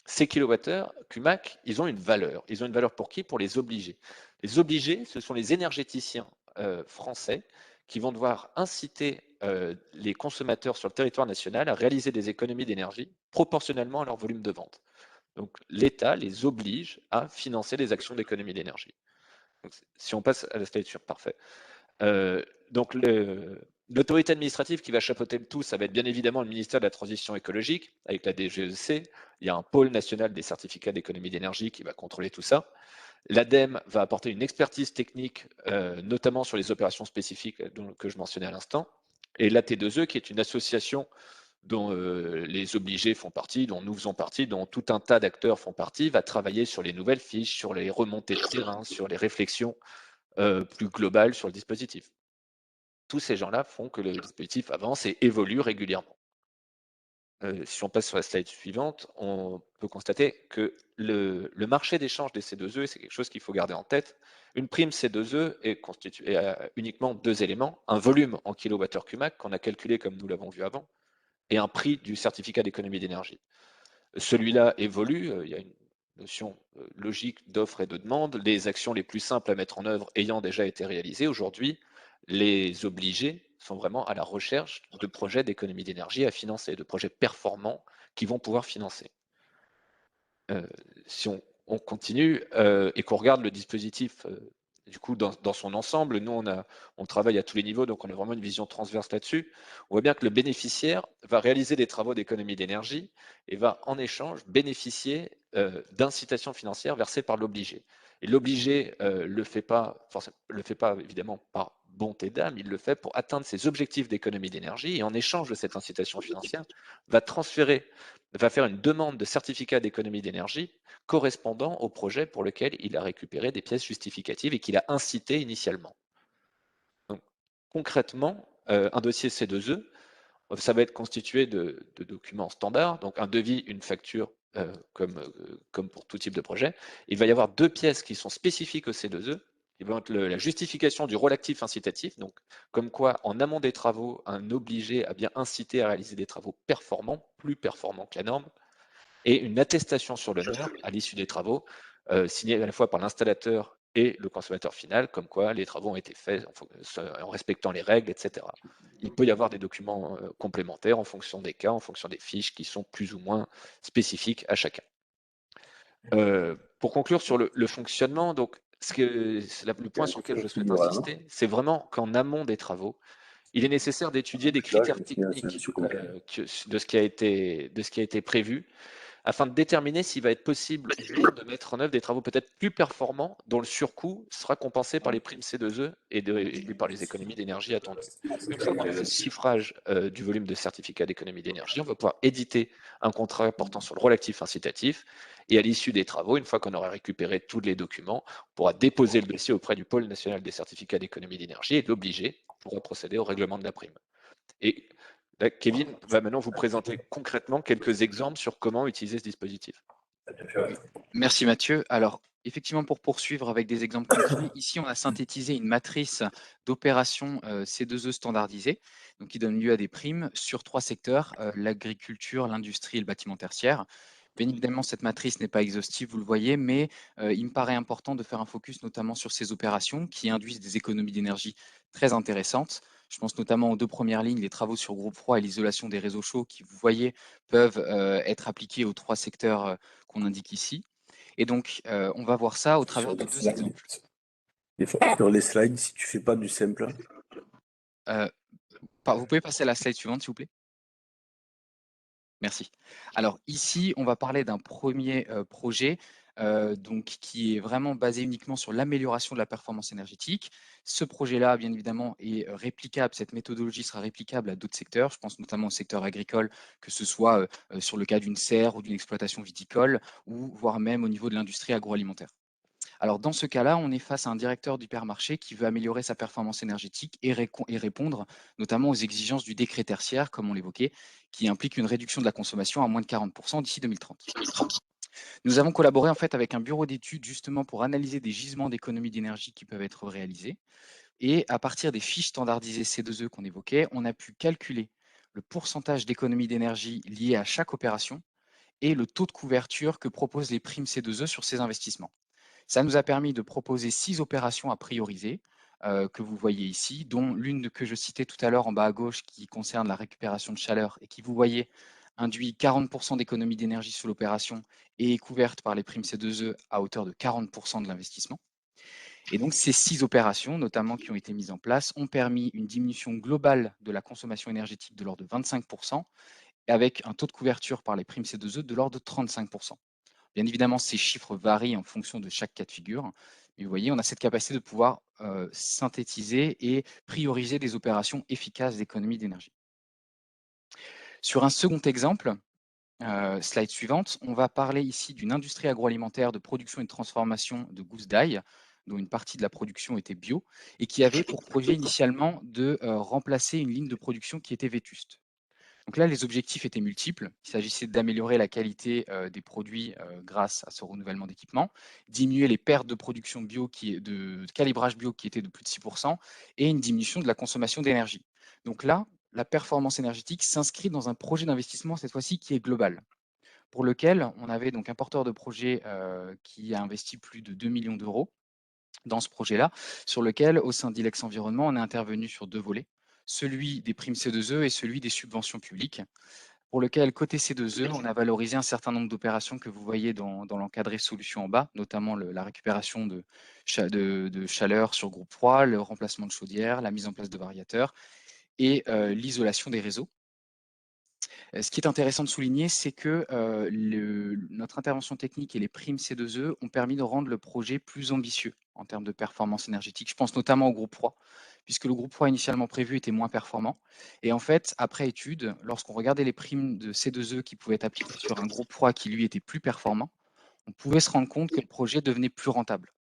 Ces kilowattheures QMAC, ils ont une valeur. Ils ont une valeur pour qui? Pour les obligés. Les obligés, ce sont les énergéticiens français qui vont devoir inciter les consommateurs sur le territoire national à réaliser des économies d'énergie proportionnellement à leur volume de vente. Donc l'État les oblige à financer des actions d'économie d'énergie. Si on passe à la slide suivante, parfait. Donc l'autorité administrative qui va chapeauter le tout, ça va être bien évidemment le ministère de la Transition écologique, avec la DGEC. Il y a un pôle national des certificats d'économie d'énergie qui va contrôler tout ça. L'ADEME va apporter une expertise technique, notamment sur les opérations spécifiques que je mentionnais à l'instant. Et l'AT2E, qui est une association dont les obligés font partie, dont nous faisons partie, dont tout un tas d'acteurs font partie, va travailler sur les nouvelles fiches, sur les remontées de terrain, sur les réflexions plus globales sur le dispositif. Tous ces gens-là font que le dispositif avance et évolue régulièrement. Si on passe sur la slide suivante, on peut constater que le marché d'échange des C2E, c'est quelque chose qu'il faut garder en tête. Une prime C2E est constituée uniquement deux éléments, un volume en kilowattheure Cumac qu'on a calculé comme nous l'avons vu avant, et un prix du certificat d'économie d'énergie. Celui-là évolue, il y a une notion logique d'offre et de demande, les actions les plus simples à mettre en œuvre ayant déjà été réalisées. Aujourd'hui, les obligés sont vraiment à la recherche de projets d'économie d'énergie à financer, de projets performants qui vont pouvoir financer. Si on continue et qu'on regarde le dispositif du coup dans son ensemble, nous on travaille à tous les niveaux, donc on a vraiment une vision transverse là-dessus. On voit bien que le bénéficiaire va réaliser des travaux d'économie d'énergie et va en échange bénéficier d'incitations financières versées par l'obligé. Et l'obligé le fait pas évidemment par bonté d'âme, il le fait pour atteindre ses objectifs d'économie d'énergie et en échange de cette incitation financière va faire une demande de certificat d'économie d'énergie correspondant au projet pour lequel il a récupéré des pièces justificatives et qu'il a incité initialement. Donc, concrètement, un dossier C2E, ça va être constitué de documents standards, donc un devis, une facture, comme pour tout type de projet. Il va y avoir deux pièces qui sont spécifiques au C2E. Il va être la justification du rôle actif incitatif, donc comme quoi en amont des travaux, un obligé a bien incité à réaliser des travaux performants, plus performants que la norme, et une attestation sur l'honneur à l'issue des travaux, signée à la fois par l'installateur et le consommateur final, comme quoi les travaux ont été faits en respectant les règles, etc. Il peut y avoir des documents complémentaires en fonction des cas, en fonction des fiches qui sont plus ou moins spécifiques à chacun. Pour conclure sur le fonctionnement, donc le point sur lequel je souhaite insister, c'est vraiment qu'en amont des travaux, il est nécessaire d'étudier des critères techniques de ce qui a été prévu afin de déterminer s'il va être possible ou non de mettre en œuvre des travaux peut-être plus performants dont le surcoût sera compensé par les primes C2E et par les économies d'énergie attendues. Une fois qu'on a fait le chiffrage du volume de certificats d'économie d'énergie, on va pouvoir éditer un contrat portant sur le rôle actif incitatif et à l'issue des travaux, une fois qu'on aura récupéré tous les documents, on pourra déposer le dossier auprès du pôle national des certificats d'économie d'énergie et l'obligé pourra procéder au règlement de la prime. Et là, Kevin va maintenant vous présenter concrètement quelques exemples sur comment utiliser ce dispositif. Merci Mathieu. Alors, effectivement, pour poursuivre avec des exemples concrets, ici, on a synthétisé une matrice d'opérations C2E standardisées, donc qui donne lieu à des primes sur 3 secteurs, l'agriculture, l'industrie et le bâtiment tertiaire. Bien évidemment, cette matrice n'est pas exhaustive, vous le voyez, mais il me paraît important de faire un focus notamment sur ces opérations qui induisent des économies d'énergie très intéressantes. Je pense notamment aux 2 premières lignes, les travaux sur groupe froid et l'isolation des réseaux chauds qui, vous voyez, peuvent être appliqués aux 3 secteurs qu'on indique ici. Et donc, on va voir ça au travers de 2 exemples. Des fois, sur les slides, si tu fais pas du simple. Vous pouvez passer à la slide suivante, s'il vous plaît? Merci. Alors ici, on va parler d'un premier projet donc, qui est vraiment basé uniquement sur l'amélioration de la performance énergétique. Ce projet-là, bien évidemment, est réplicable. Cette méthodologie sera réplicable à d'autres secteurs. Je pense notamment au secteur agricole, que ce soit sur le cas d'une serre ou d'une exploitation viticole, ou voire même au niveau de l'industrie agroalimentaire. Alors dans ce cas-là, on est face à un directeur d'hypermarché qui veut améliorer sa performance énergétique et répondre notamment aux exigences du décret tertiaire, comme on l'évoquait, qui implique une réduction de la consommation à moins de 40% d'ici 2030. Nous avons collaboré en fait avec un bureau d'études justement pour analyser des gisements d'économie d'énergie qui peuvent être réalisés. Et à partir des fiches standardisées C2E qu'on évoquait, on a pu calculer le pourcentage d'économie d'énergie lié à chaque opération et le taux de couverture que proposent les primes C2E sur ces investissements. Ça nous a permis de proposer 6 opérations à prioriser, que vous voyez ici, dont l'une que je citais tout à l'heure en bas à gauche qui concerne la récupération de chaleur et qui, vous voyez, induit 40% d'économie d'énergie sur l'opération et est couverte par les primes C2E à hauteur de 40% de l'investissement. Et donc ces 6 opérations, notamment qui ont été mises en place, ont permis une diminution globale de la consommation énergétique de l'ordre de 25%, avec un taux de couverture par les primes C2E de l'ordre de 35%. Bien évidemment, ces chiffres varient en fonction de chaque cas de figure, mais vous voyez, on a cette capacité de pouvoir synthétiser et prioriser des opérations efficaces d'économie d'énergie. Sur un second exemple, slide suivante, on va parler ici d'une industrie agroalimentaire de production et de transformation de gousses d'ail, dont une partie de la production était bio, et qui avait pour projet initialement de remplacer une ligne de production qui était vétuste. Donc là, les objectifs étaient multiples. Il s'agissait d'améliorer la qualité des produits grâce à ce renouvellement d'équipement, diminuer les pertes de production bio de calibrage bio qui étaient de plus de 6%, et une diminution de la consommation d'énergie. Donc là, la performance énergétique s'inscrit dans un projet d'investissement, cette fois-ci, qui est global, pour lequel on avait donc un porteur de projet qui a investi plus de 2 millions d'euros dans ce projet-là, sur lequel, au sein d'Ilex Environnement, on est intervenu sur 2 volets, celui des primes C2E et celui des subventions publiques, pour lequel, côté C2E, on a valorisé un certain nombre d'opérations que vous voyez dans l'encadré solution en bas, notamment la récupération de chaleur sur groupe froid, le remplacement de chaudière, la mise en place de variateurs et l'isolation des réseaux. Ce qui est intéressant de souligner, c'est que notre intervention technique et les primes C2E ont permis de rendre le projet plus ambitieux en termes de performance énergétique. Je pense notamment au groupe froid, puisque le groupe froid initialement prévu était moins performant. Et en fait, après étude, lorsqu'on regardait les primes de C2E qui pouvaient être appliquées sur un groupe froid qui, lui, était plus performant, on pouvait se rendre compte que le projet devenait plus rentable.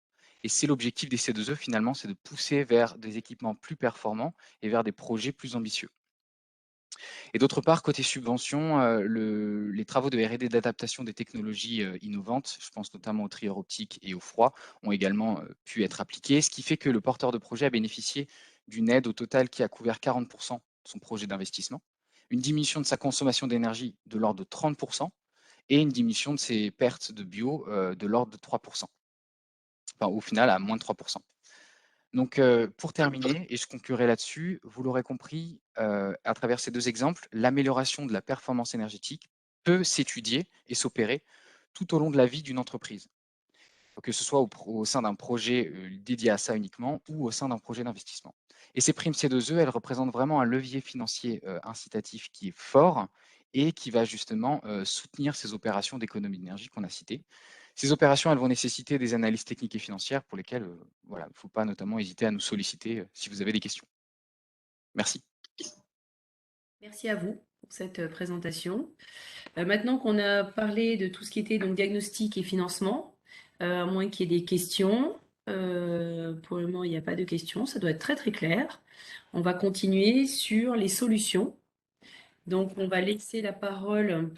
Et c'est l'objectif des C2E, finalement, c'est de pousser vers des équipements plus performants et vers des projets plus ambitieux. Et d'autre part, côté subvention, les travaux de R&D d'adaptation des technologies innovantes, je pense notamment au trieur optique et au froid, ont également pu être appliqués, ce qui fait que le porteur de projet a bénéficié d'une aide au total qui a couvert 40% de son projet d'investissement, une diminution de sa consommation d'énergie de l'ordre de 30% et une diminution de ses pertes de bio de l'ordre de 3%. Enfin, au final, à moins de 3%. Donc, pour terminer, et je conclurai là-dessus, vous l'aurez compris, à travers ces 2 exemples, l'amélioration de la performance énergétique peut s'étudier et s'opérer tout au long de la vie d'une entreprise, que ce soit au sein d'un projet dédié à ça uniquement ou au sein d'un projet d'investissement. Et ces primes C2E, elles représentent vraiment un levier financier incitatif qui est fort et qui va justement soutenir ces opérations d'économie d'énergie qu'on a citées. Ces opérations, elles vont nécessiter des analyses techniques et financières pour lesquelles voilà, il ne faut pas notamment hésiter à nous solliciter si vous avez des questions. Merci. Merci à vous pour cette présentation. Maintenant qu'on a parlé de tout ce qui était donc diagnostic et financement, à moins qu'il y ait des questions, pour le moment il n'y a pas de questions, ça doit être très très clair. On va continuer sur les solutions. Donc on va laisser la parole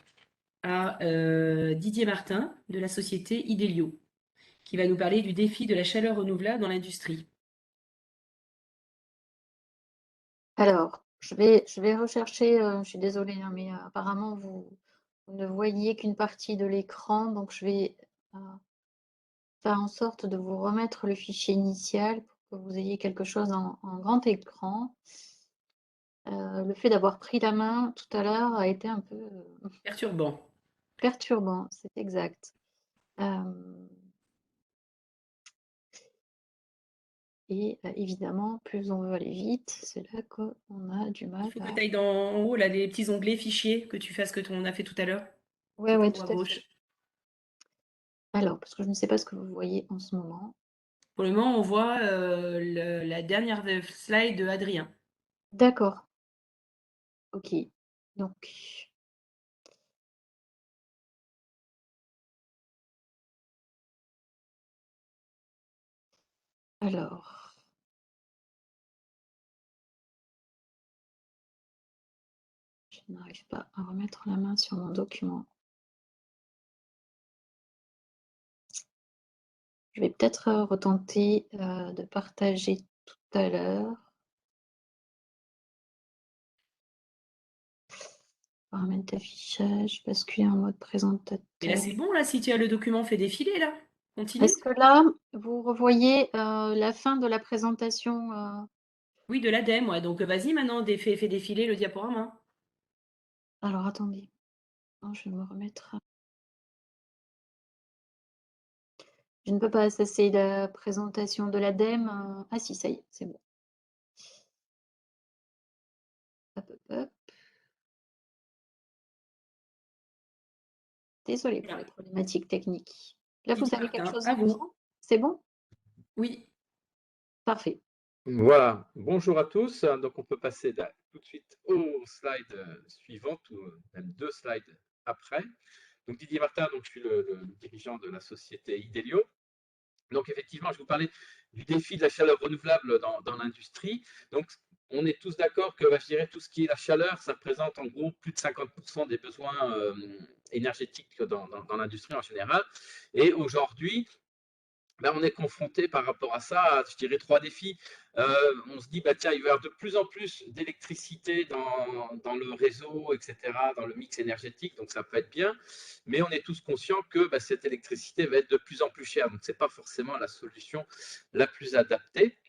à Didier Martin de la société Idelio, qui va nous parler du défi de la chaleur renouvelable dans l'industrie. Alors, je vais rechercher, je suis désolée, hein, mais apparemment vous ne voyez qu'une partie de l'écran, donc je vais faire en sorte de vous remettre le fichier initial pour que vous ayez quelque chose en grand écran. Le fait d'avoir pris la main tout à l'heure a été un peu Perturbant. perturbant, c'est exact. Et évidemment, plus on veut aller vite, c'est là qu'on a du Il mal faut que à... tu ailles en haut, là, des petits onglets fichiers, que tu fasses ce qu'on a fait tout à l'heure. Ouais, Tout ouais, en haut à tout à fait. gauche. Alors, parce que je ne sais pas ce que vous voyez en ce moment. Pour le moment, on voit la dernière slide de Adrien. D'accord. Ok. Donc, alors, je n'arrive pas à remettre la main sur mon document. Je vais peut-être retenter de partager tout à l'heure. Paramètres d'affichage, basculer en mode présentateur. Et là, c'est bon, là, si tu as le document fait défiler, là. Continue. Est-ce que là, vous revoyez la fin de la présentation Oui, de l'ADEME, ouais. Donc, vas-y, maintenant, fais défiler le diaporama. Alors, attendez. Non, je vais me remettre. Je ne peux pas, ça c'est la présentation de l'ADEME. Ah si, ça y est, c'est bon. Hop, hop, hop. Désolée pour les problématiques techniques. Là, vous avez quelque chose à à vous. ajouter? C'est bon? Oui. Parfait. Voilà, bonjour à tous. Donc, on peut passer tout de suite aux slides suivantes, ou même 2 slides après. Donc, Didier Martin, donc, je suis le dirigeant de la société Idelio. Donc, effectivement, je vous parlais du défi de la chaleur renouvelable dans l'industrie. Donc, on est tous d'accord que, je dirais, tout ce qui est la chaleur, ça représente en gros plus de 50% des besoins énergétiques dans l'industrie en général. Et aujourd'hui, on est confronté par rapport à ça à, je dirais, 3 défis. On se dit, tiens, il va y avoir de plus en plus d'électricité dans le réseau, etc., dans le mix énergétique, donc ça peut être bien, mais on est tous conscients que cette électricité va être de plus en plus chère, donc ce n'est pas forcément la solution la plus adaptée.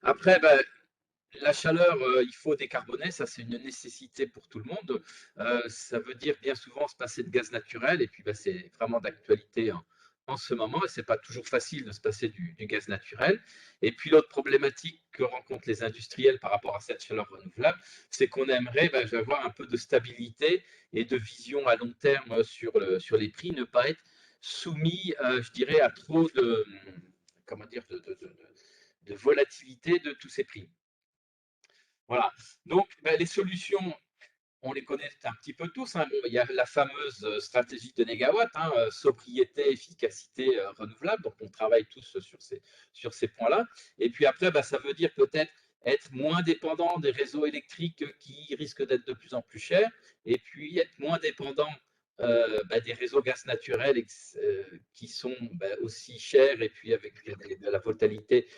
Après, la chaleur, il faut décarboner, ça c'est une nécessité pour tout le monde. Ça veut dire bien souvent se passer de gaz naturel, et puis c'est vraiment d'actualité en ce moment, et ce n'est pas toujours facile de se passer du gaz naturel. Et puis l'autre problématique que rencontrent les industriels par rapport à cette chaleur renouvelable, c'est qu'on aimerait avoir un peu de stabilité et de vision à long terme sur les prix, ne pas être soumis, je dirais, à trop comment dire, de volatilité de tous ces prix. Voilà, donc les solutions, on les connaît un petit peu tous. Bon, il y a la fameuse stratégie de négawatt, sobriété, efficacité renouvelable. Donc, on travaille tous sur ces points-là. Et puis après, ça veut dire peut-être être moins dépendant des réseaux électriques qui risquent d'être de plus en plus chers. Et puis être moins dépendant des réseaux gaz naturels qui sont aussi chers. Et puis avec de la volatilité.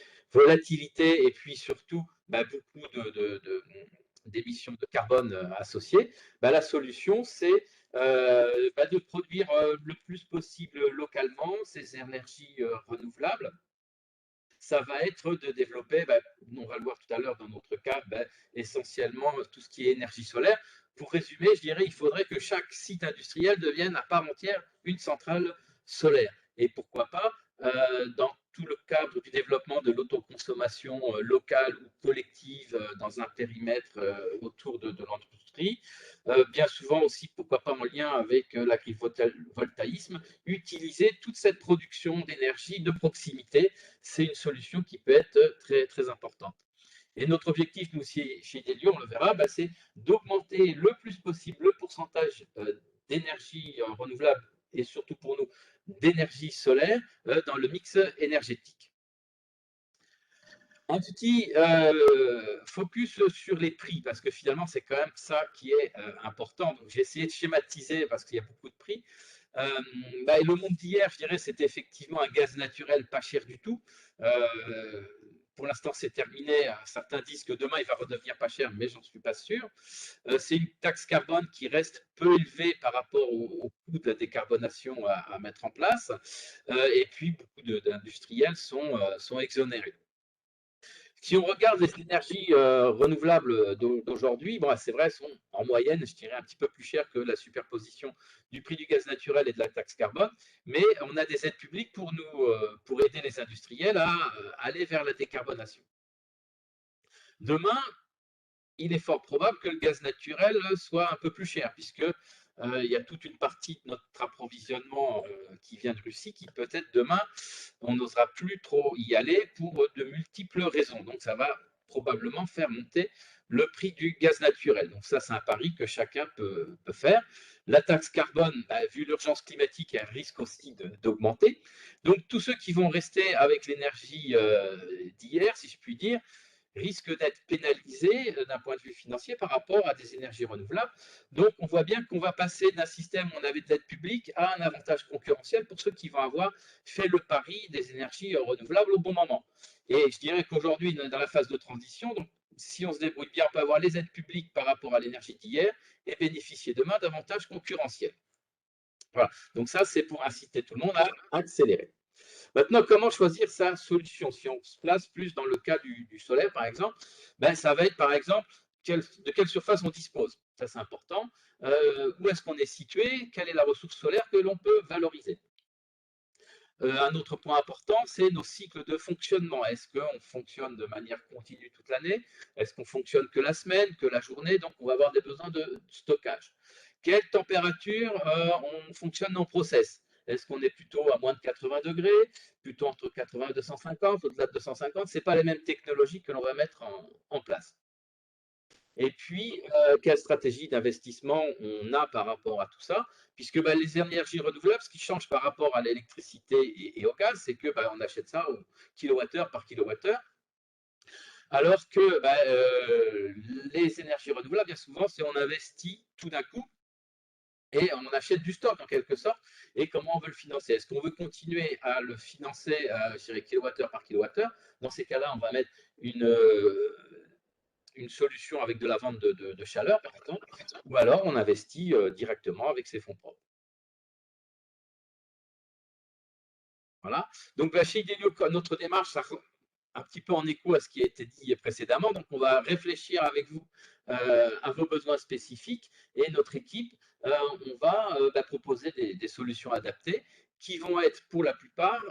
Et puis surtout, beaucoup d'émissions de carbone associées, la solution, c'est de produire le plus possible localement ces énergies renouvelables. Ça va être de développer, on va le voir tout à l'heure dans notre cas, essentiellement tout ce qui est énergie solaire. Pour résumer, je dirais qu'il faudrait que chaque site industriel devienne à part entière une centrale solaire. Et pourquoi pas, dans tout le cadre du développement de l'autoconsommation locale ou collective dans un périmètre autour de l'industrie, bien souvent aussi, pourquoi pas en lien avec l'agrivoltaïsme, utiliser toute cette production d'énergie de proximité, c'est une solution qui peut être très, très importante. Et notre objectif, nous, chez Idelio, on le verra, c'est d'augmenter le plus possible le pourcentage d'énergie renouvelable et surtout pour nous, d'énergie solaire dans le mix énergétique. Un petit focus sur les prix, parce que finalement, c'est quand même ça qui est important. Donc, j'ai essayé de schématiser parce qu'il y a beaucoup de prix. Le monde d'hier, je dirais, c'était effectivement un gaz naturel pas cher du tout. Pour l'instant, c'est terminé. Certains disent que demain, il va redevenir pas cher, mais j'en suis pas sûr. C'est une taxe carbone qui reste peu élevée par rapport au coût de la décarbonation à mettre en place. Et puis, beaucoup d'industriels sont exonérés. Si on regarde les énergies renouvelables d'aujourd'hui, c'est vrai, elles sont en moyenne, je dirais, un petit peu plus chères que la superposition du prix du gaz naturel et de la taxe carbone, mais on a des aides publiques pour aider les industriels à aller vers la décarbonation. Demain, il est fort probable que le gaz naturel soit un peu plus cher, puisque il y a toute une partie de notre approvisionnement qui vient de Russie, qui peut-être demain, on n'osera plus trop y aller pour de multiples raisons. Donc ça va probablement faire monter le prix du gaz naturel. Donc ça, c'est un pari que chacun peut faire. La taxe carbone, vu l'urgence climatique, elle risque aussi d'augmenter. Donc tous ceux qui vont rester avec l'énergie d'hier, si je puis dire, risque d'être pénalisé d'un point de vue financier par rapport à des énergies renouvelables. Donc, on voit bien qu'on va passer d'un système où on avait de l'aide publique à un avantage concurrentiel pour ceux qui vont avoir fait le pari des énergies renouvelables au bon moment. Et je dirais qu'aujourd'hui, on est dans la phase de transition. Donc, si on se débrouille bien, on peut avoir les aides publiques par rapport à l'énergie d'hier et bénéficier demain d'avantages concurrentiels. Voilà. Donc, ça, c'est pour inciter tout le monde à accélérer. Maintenant, comment choisir sa solution? Si on se place plus dans le cas du solaire, par exemple, ça va être, par exemple, de quelle surface on dispose. Ça, c'est important. Où est-ce qu'on est situé? Quelle est la ressource solaire que l'on peut valoriser? Un autre point important, c'est nos cycles de fonctionnement. Est-ce qu'on fonctionne de manière continue toute l'année? Est-ce qu'on fonctionne que la semaine, que la journée? Donc, on va avoir des besoins de stockage. quelle température on fonctionne en process. Est-ce qu'on est plutôt à moins de 80 degrés, plutôt entre 80 et 250, au-delà de 250? Ce n'est pas les mêmes technologies que l'on va mettre en place. Et puis, quelle stratégie d'investissement on a par rapport à tout ça? Puisque les énergies renouvelables, ce qui change par rapport à l'électricité et au gaz, c'est que on achète ça au kilowattheure par kilowattheure. Alors que les énergies renouvelables, bien souvent, c'est on investit tout d'un coup et on achète du stock en quelque sorte. Et comment on veut le financer? Est-ce qu'on veut continuer à le financer, je dirais, kilowattheure par kilowattheure? Dans ces cas-là, on va mettre une solution avec de la vente de chaleur, par exemple, ou alors on investit directement avec ses fonds propres. Voilà. Donc, chez Idelio, notre démarche, ça un petit peu en écho à ce qui a été dit précédemment. Donc, on va réfléchir avec vous à vos besoins spécifiques et notre équipe, on va proposer des solutions adaptées qui vont être pour la plupart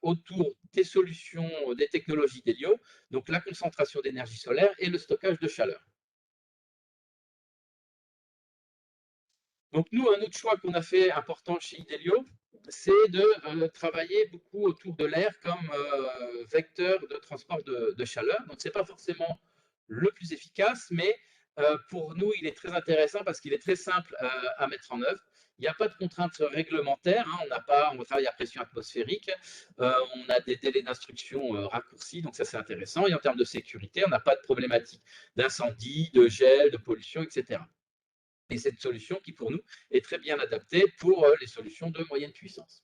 autour des solutions, des technologies d'Helio, donc la concentration d'énergie solaire et le stockage de chaleur. Donc nous, un autre choix qu'on a fait important chez Idelio, c'est de travailler beaucoup autour de l'air comme vecteur de transport de chaleur. Donc ce n'est pas forcément le plus efficace, mais pour nous, il est très intéressant parce qu'il est très simple à mettre en œuvre. Il n'y a pas de contraintes réglementaires, on travaille à pression atmosphérique, on a des délais d'instruction raccourcis, donc ça c'est intéressant. Et en termes de sécurité, on n'a pas de problématique d'incendie, de gel, de pollution, etc. Et cette solution qui, pour nous, est très bien adaptée pour les solutions de moyenne puissance.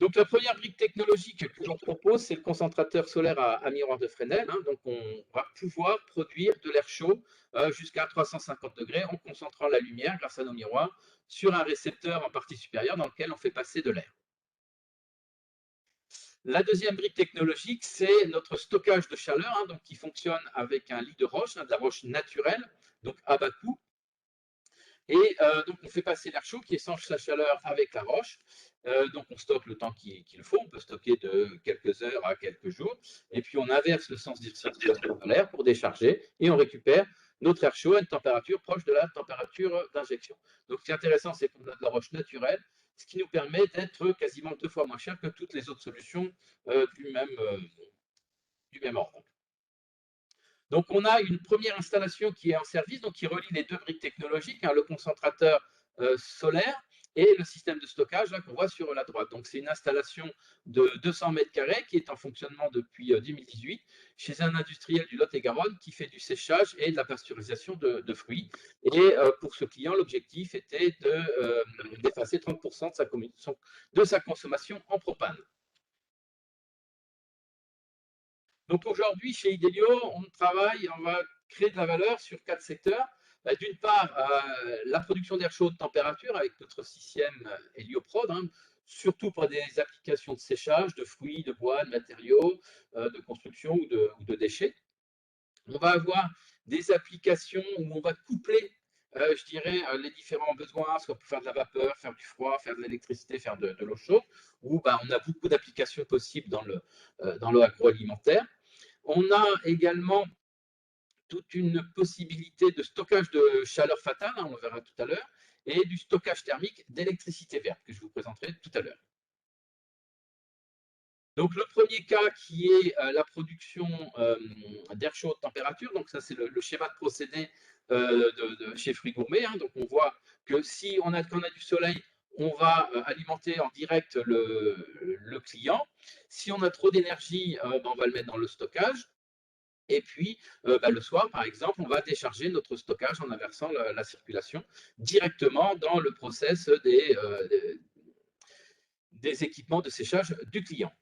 Donc, la première brique technologique que l'on propose, c'est le concentrateur solaire à miroir de Fresnel. Donc, on va pouvoir produire de l'air chaud jusqu'à 350 degrés en concentrant la lumière grâce à nos miroirs sur un récepteur en partie supérieure dans lequel on fait passer de l'air. La deuxième brique technologique, c'est notre stockage de chaleur, donc qui fonctionne avec un lit de roche, de la roche naturelle, donc à bas coût. Et donc, on fait passer l'air chaud qui échange sa chaleur avec la roche. Donc, on stocke le temps qu'il faut. On peut stocker de quelques heures à quelques jours. Et puis, on inverse le sens de circulation de l'air pour décharger. Et on récupère notre air chaud à une température proche de la température d'injection. Donc, ce qui est intéressant, c'est qu'on a de la roche naturelle, ce qui nous permet d'être quasiment 2 fois moins cher que toutes les autres solutions du même ordre. Donc, on a une première installation qui est en service, donc qui relie les deux briques technologiques, le concentrateur solaire et le système de stockage qu'on voit sur la droite. Donc, c'est une installation de 200 mètres carrés qui est en fonctionnement depuis 2018 chez un industriel du Lot-et-Garonne qui fait du séchage et de la pasteurisation de fruits. Et pour ce client, l'objectif était d'effacer 30% de sa consommation en propane. Donc aujourd'hui, chez Idelio, on va créer de la valeur sur 4 secteurs. D'une part, la production d'air chaud de température avec notre système Helioprod, surtout pour des applications de séchage, de fruits, de bois, de matériaux, de construction ou de déchets. On va avoir des applications où on va coupler, je dirais, les différents besoins, soit pour faire de la vapeur, faire du froid, faire de l'électricité, faire de l'eau chaude, où on a beaucoup d'applications possibles dans l'agroalimentaire. On a également toute une possibilité de stockage de chaleur fatale, on le verra tout à l'heure, et du stockage thermique d'électricité verte, que je vous présenterai tout à l'heure. Donc, le premier cas qui est la production d'air chaud de température, donc ça c'est le schéma de procédé chez Fruits Gourmet. Donc, on voit que si on a du soleil, on va alimenter en direct le client. Si on a trop d'énergie, on va le mettre dans le stockage. Et puis, le soir, par exemple, on va décharger notre stockage en inversant la circulation directement dans le process des équipements de séchage du client.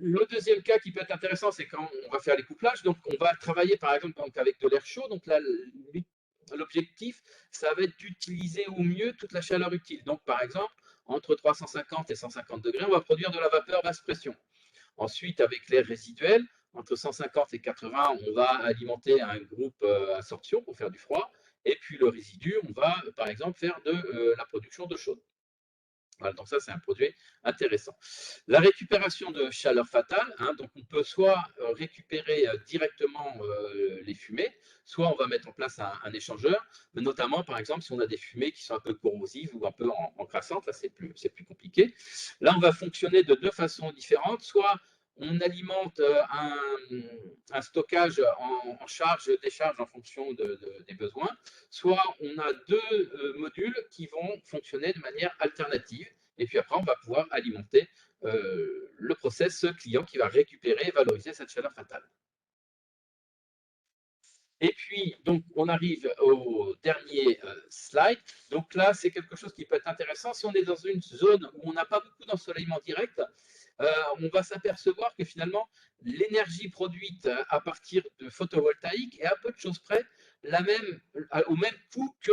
Le deuxième cas qui peut être intéressant, c'est quand on va faire les couplages. Donc, on va travailler, par exemple, avec de l'air chaud. Donc là, l'objectif, ça va être d'utiliser au mieux toute la chaleur utile. Donc, par exemple, entre 350 et 150 degrés, on va produire de la vapeur basse pression. Ensuite, avec l'air résiduel, entre 150 et 80, on va alimenter un groupe à sorption pour faire du froid. Et puis, le résidu, on va, par exemple, faire de la production d'eau chaude. Voilà, donc ça, c'est un produit intéressant. La récupération de chaleur fatale, donc on peut soit récupérer directement les fumées, soit on va mettre en place un échangeur, mais notamment par exemple si on a des fumées qui sont un peu corrosives ou un peu encrassantes, là c'est plus compliqué. Là on va fonctionner de deux façons différentes, soit on alimente un stockage en charge-décharge en fonction des besoins, soit on a deux modules qui vont fonctionner de manière alternative. Et puis après, on va pouvoir alimenter le process client qui va récupérer et valoriser cette chaleur fatale. Et puis, donc, on arrive au dernier slide. Donc là, c'est quelque chose qui peut être intéressant. Si on est dans une zone où on n'a pas beaucoup d'ensoleillement direct, on va s'apercevoir que finalement, l'énergie produite à partir de photovoltaïque est à peu de choses près au même coût que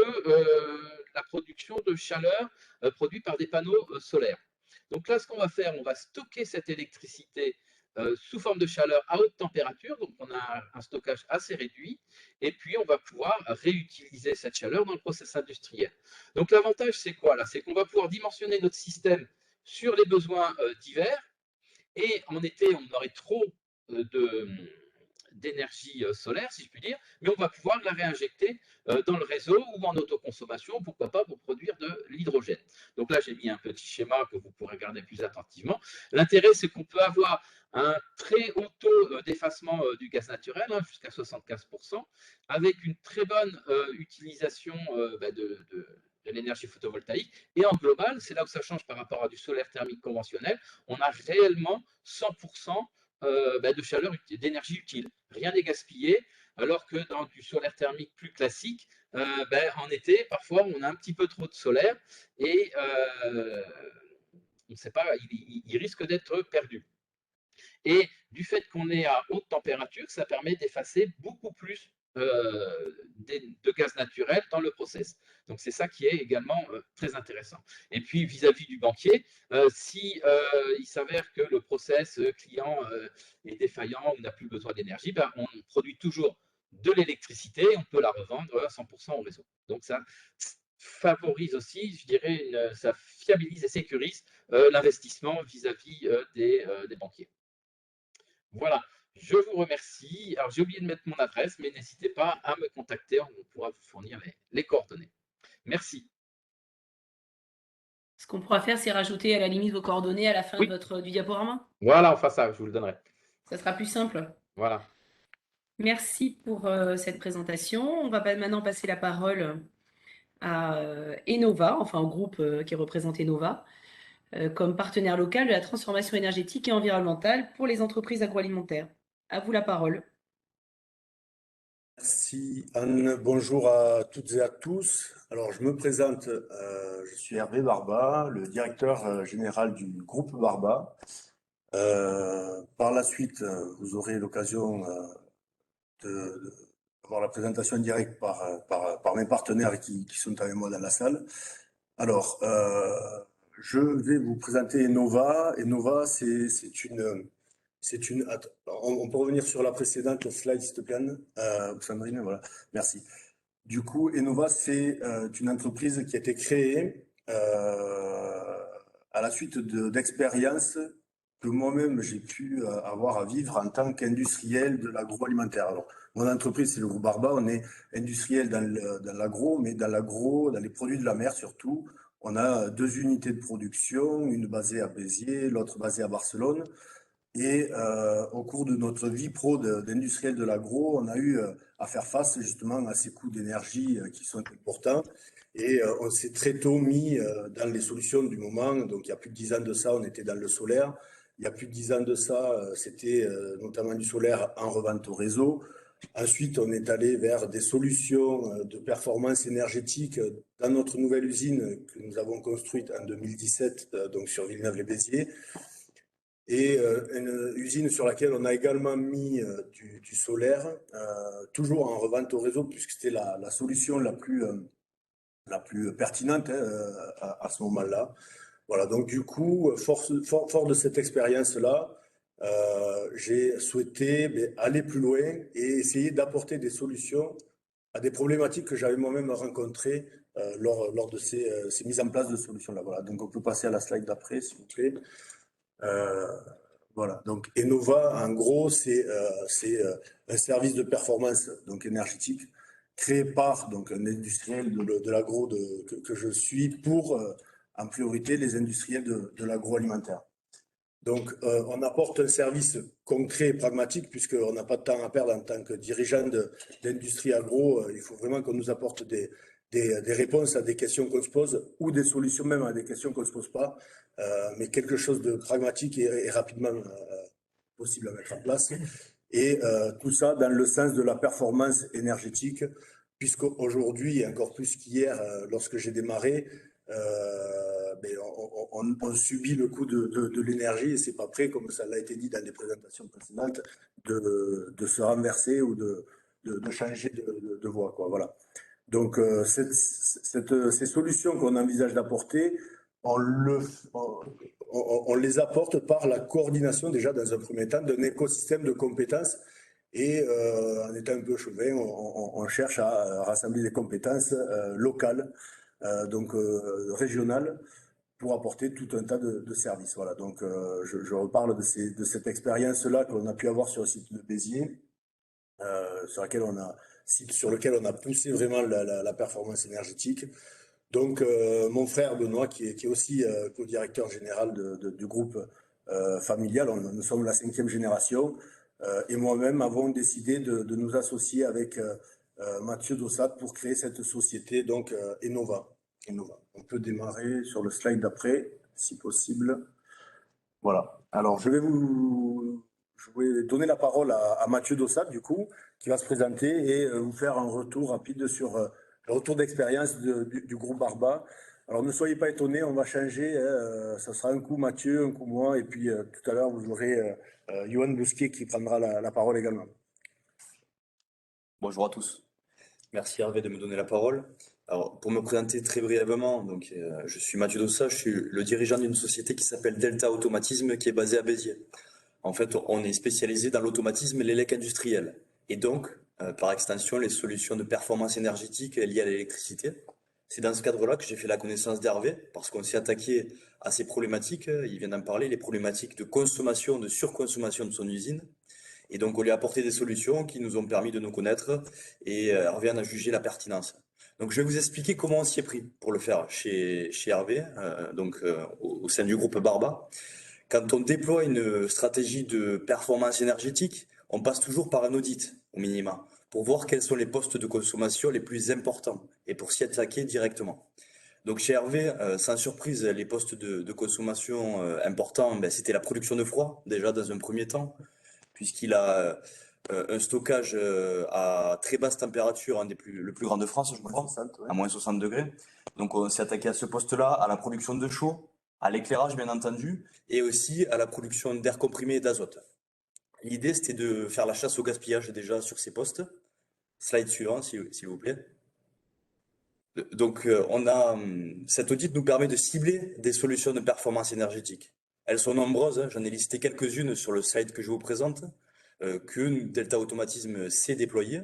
la production de chaleur produite par des panneaux solaires. Donc là, ce qu'on va faire, on va stocker cette électricité sous forme de chaleur à haute température, donc on a un stockage assez réduit, et puis on va pouvoir réutiliser cette chaleur dans le process industriel. Donc l'avantage, c'est quoi là? C'est qu'on va pouvoir dimensionner notre système sur les besoins divers, et en été, on aurait trop d'énergie solaire, si je puis dire, mais on va pouvoir la réinjecter dans le réseau ou en autoconsommation, pourquoi pas pour produire de l'hydrogène. Donc là, j'ai mis un petit schéma que vous pourrez regarder plus attentivement. L'intérêt, c'est qu'on peut avoir un très haut taux d'effacement du gaz naturel, jusqu'à 75%, avec une très bonne utilisation de l'énergie photovoltaïque. Et en global, c'est là où ça change par rapport à du solaire thermique conventionnel, on a réellement 100% de chaleur, d'énergie utile. Rien n'est gaspillé, alors que dans du solaire thermique plus classique, en été, parfois, on a un petit peu trop de solaire et on ne sait pas, il risque d'être perdu. Et du fait qu'on est à haute température, ça permet d'effacer beaucoup plus de gaz naturel dans le process. Donc c'est ça qui est également très intéressant. Et puis vis-à-vis du banquier, si il s'avère que le process client est défaillant ou n'a plus besoin d'énergie, on produit toujours de l'électricité et on peut la revendre à 100% au réseau. Donc ça favorise aussi, je dirais, ça fiabilise et sécurise l'investissement vis-à-vis des banquiers. Voilà, je vous remercie. Alors, j'ai oublié de mettre mon adresse, mais n'hésitez pas à me contacter, on pourra vous fournir les coordonnées. Merci. Ce qu'on pourra faire, c'est rajouter à la limite vos coordonnées à la fin Oui. du diaporama. Voilà, on fera ça, je vous le donnerai. Ça sera plus simple. Voilà. Merci pour cette présentation. On va maintenant passer la parole à Enova, enfin au groupe qui représente Enova, comme partenaire local de la transformation énergétique et environnementale pour les entreprises agroalimentaires. À vous la parole. Merci Anne, bonjour à toutes et à tous. Alors je me présente, je suis Hervé Barba, le directeur général du groupe Barba. Par la suite, vous aurez l'occasion d'avoir la présentation en direct par mes partenaires qui sont avec moi dans la salle. Alors, je vais vous présenter Enova. Enova, on peut revenir sur la précédente slide, s'il te plaît, Sandrine, voilà, merci. Du coup, Enova, c'est une entreprise qui a été créée à la suite d'expériences que moi-même j'ai pu avoir à vivre en tant qu'industriel de l'agroalimentaire. Alors, mon entreprise, c'est le groupe Barba, on est industriel dans l'agro, mais dans les produits de la mer surtout. On a 2 unités de production, une basée à Béziers, l'autre basée à Barcelone. Et au cours de notre vie pro d'industriel de l'agro, on a eu à faire face justement à ces coûts d'énergie qui sont importants. Et on s'est très tôt mis dans les solutions du moment. Donc il y a plus de 10 ans de ça, on était dans le solaire. Il y a plus de 10 ans de ça, c'était notamment du solaire en revente au réseau. Ensuite, on est allé vers des solutions de performance énergétique dans notre nouvelle usine que nous avons construite en 2017, donc sur Villeneuve-les-Béziers. Et une usine sur laquelle on a également mis du solaire, toujours en revente au réseau, puisque c'était la solution la plus pertinente à ce moment-là. Voilà, donc du coup, fort de cette expérience-là, j'ai souhaité aller plus loin et essayer d'apporter des solutions à des problématiques que j'avais moi-même rencontrées lors de ces mises en place de solutions-là. Voilà, donc on peut passer à la slide d'après, s'il vous plaît. Voilà, donc Enova, en gros, c'est un service de performance donc énergétique créé par donc, un industriel de l'agro que je suis pour, en priorité, les industriels de l'agroalimentaire. Donc, on apporte un service concret et pragmatique, puisqu'on n'a pas de temps à perdre en tant que dirigeant d'industrie agro. Il faut vraiment qu'on nous apporte des réponses à des questions qu'on se pose, ou des solutions même à des questions qu'on ne se pose pas, mais quelque chose de pragmatique et rapidement possible à mettre en place. Et tout ça dans le sens de la performance énergétique, puisqu'aujourd'hui, et encore plus qu'hier, lorsque j'ai démarré, on subit le coût de l'énergie et c'est pas prêt, comme ça l'a été dit dans les présentations précédentes, de se renverser ou de changer de voie, quoi. Voilà. Donc, ces solutions qu'on envisage d'apporter, on les apporte par la coordination, déjà dans un premier temps, d'un écosystème de compétences. Et en étant un peu chauvin, on cherche à rassembler des compétences locales, donc régionales, pour apporter tout un tas de services. Voilà, donc je reparle de cette expérience-là qu'on a pu avoir sur le site de Béziers, sur lequel on a poussé vraiment la performance énergétique. Donc mon frère Benoît, qui est aussi co-directeur général du groupe familial, nous sommes la 5e génération, et moi-même avons décidé de nous associer avec Mathieu Dossat pour créer cette société, donc Enova. On peut démarrer sur le slide d'après, si possible. Voilà. Alors, je vais donner la parole à Mathieu Dossat, du coup, qui va se présenter et vous faire un retour rapide sur le retour d'expérience du groupe Barba. Alors, ne soyez pas étonnés, on va changer. Ça sera un coup Mathieu, un coup moi, et puis tout à l'heure, vous aurez Johan Bousquet qui prendra la parole également. Bonjour à tous. Merci Hervé de me donner la parole. Alors, pour me présenter très brièvement, donc, je suis Mathieu Dossat, je suis le dirigeant d'une société qui s'appelle Delta Automatisme, qui est basée à Béziers. En fait, on est spécialisé dans l'automatisme et l'élec industriel. Et donc, par extension, les solutions de performance énergétique liées à l'électricité. C'est dans ce cadre-là que j'ai fait la connaissance d'Hervé, parce qu'on s'est attaqué à ces problématiques, il vient d'en parler, les problématiques de consommation, de surconsommation de son usine. Et donc, on lui a apporté des solutions qui nous ont permis de nous connaître et Hervé en a jugé la pertinence. Donc, je vais vous expliquer comment on s'y est pris pour le faire chez Hervé, au sein du groupe Barba. Quand on déploie une stratégie de performance énergétique, on passe toujours par un audit, au minima, pour voir quels sont les postes de consommation les plus importants et pour s'y attaquer directement. Donc, chez Hervé, sans surprise, les postes de consommation importants, c'était la production de froid, déjà dans un premier temps, puisqu'il a un stockage à très basse température, le plus grand de France, je crois, à moins 60 degrés. Donc on s'est attaqué à ce poste-là, à la production de chaud, à l'éclairage bien entendu, et aussi à la production d'air comprimé et d'azote. L'idée, c'était de faire la chasse au gaspillage déjà sur ces postes. Slide suivant, s'il vous plaît. Donc cet audit nous permet de cibler des solutions de performance énergétique. Elles sont nombreuses, j'en ai listé quelques-unes sur le slide que je vous présente, que Delta Automatisme sait déployer.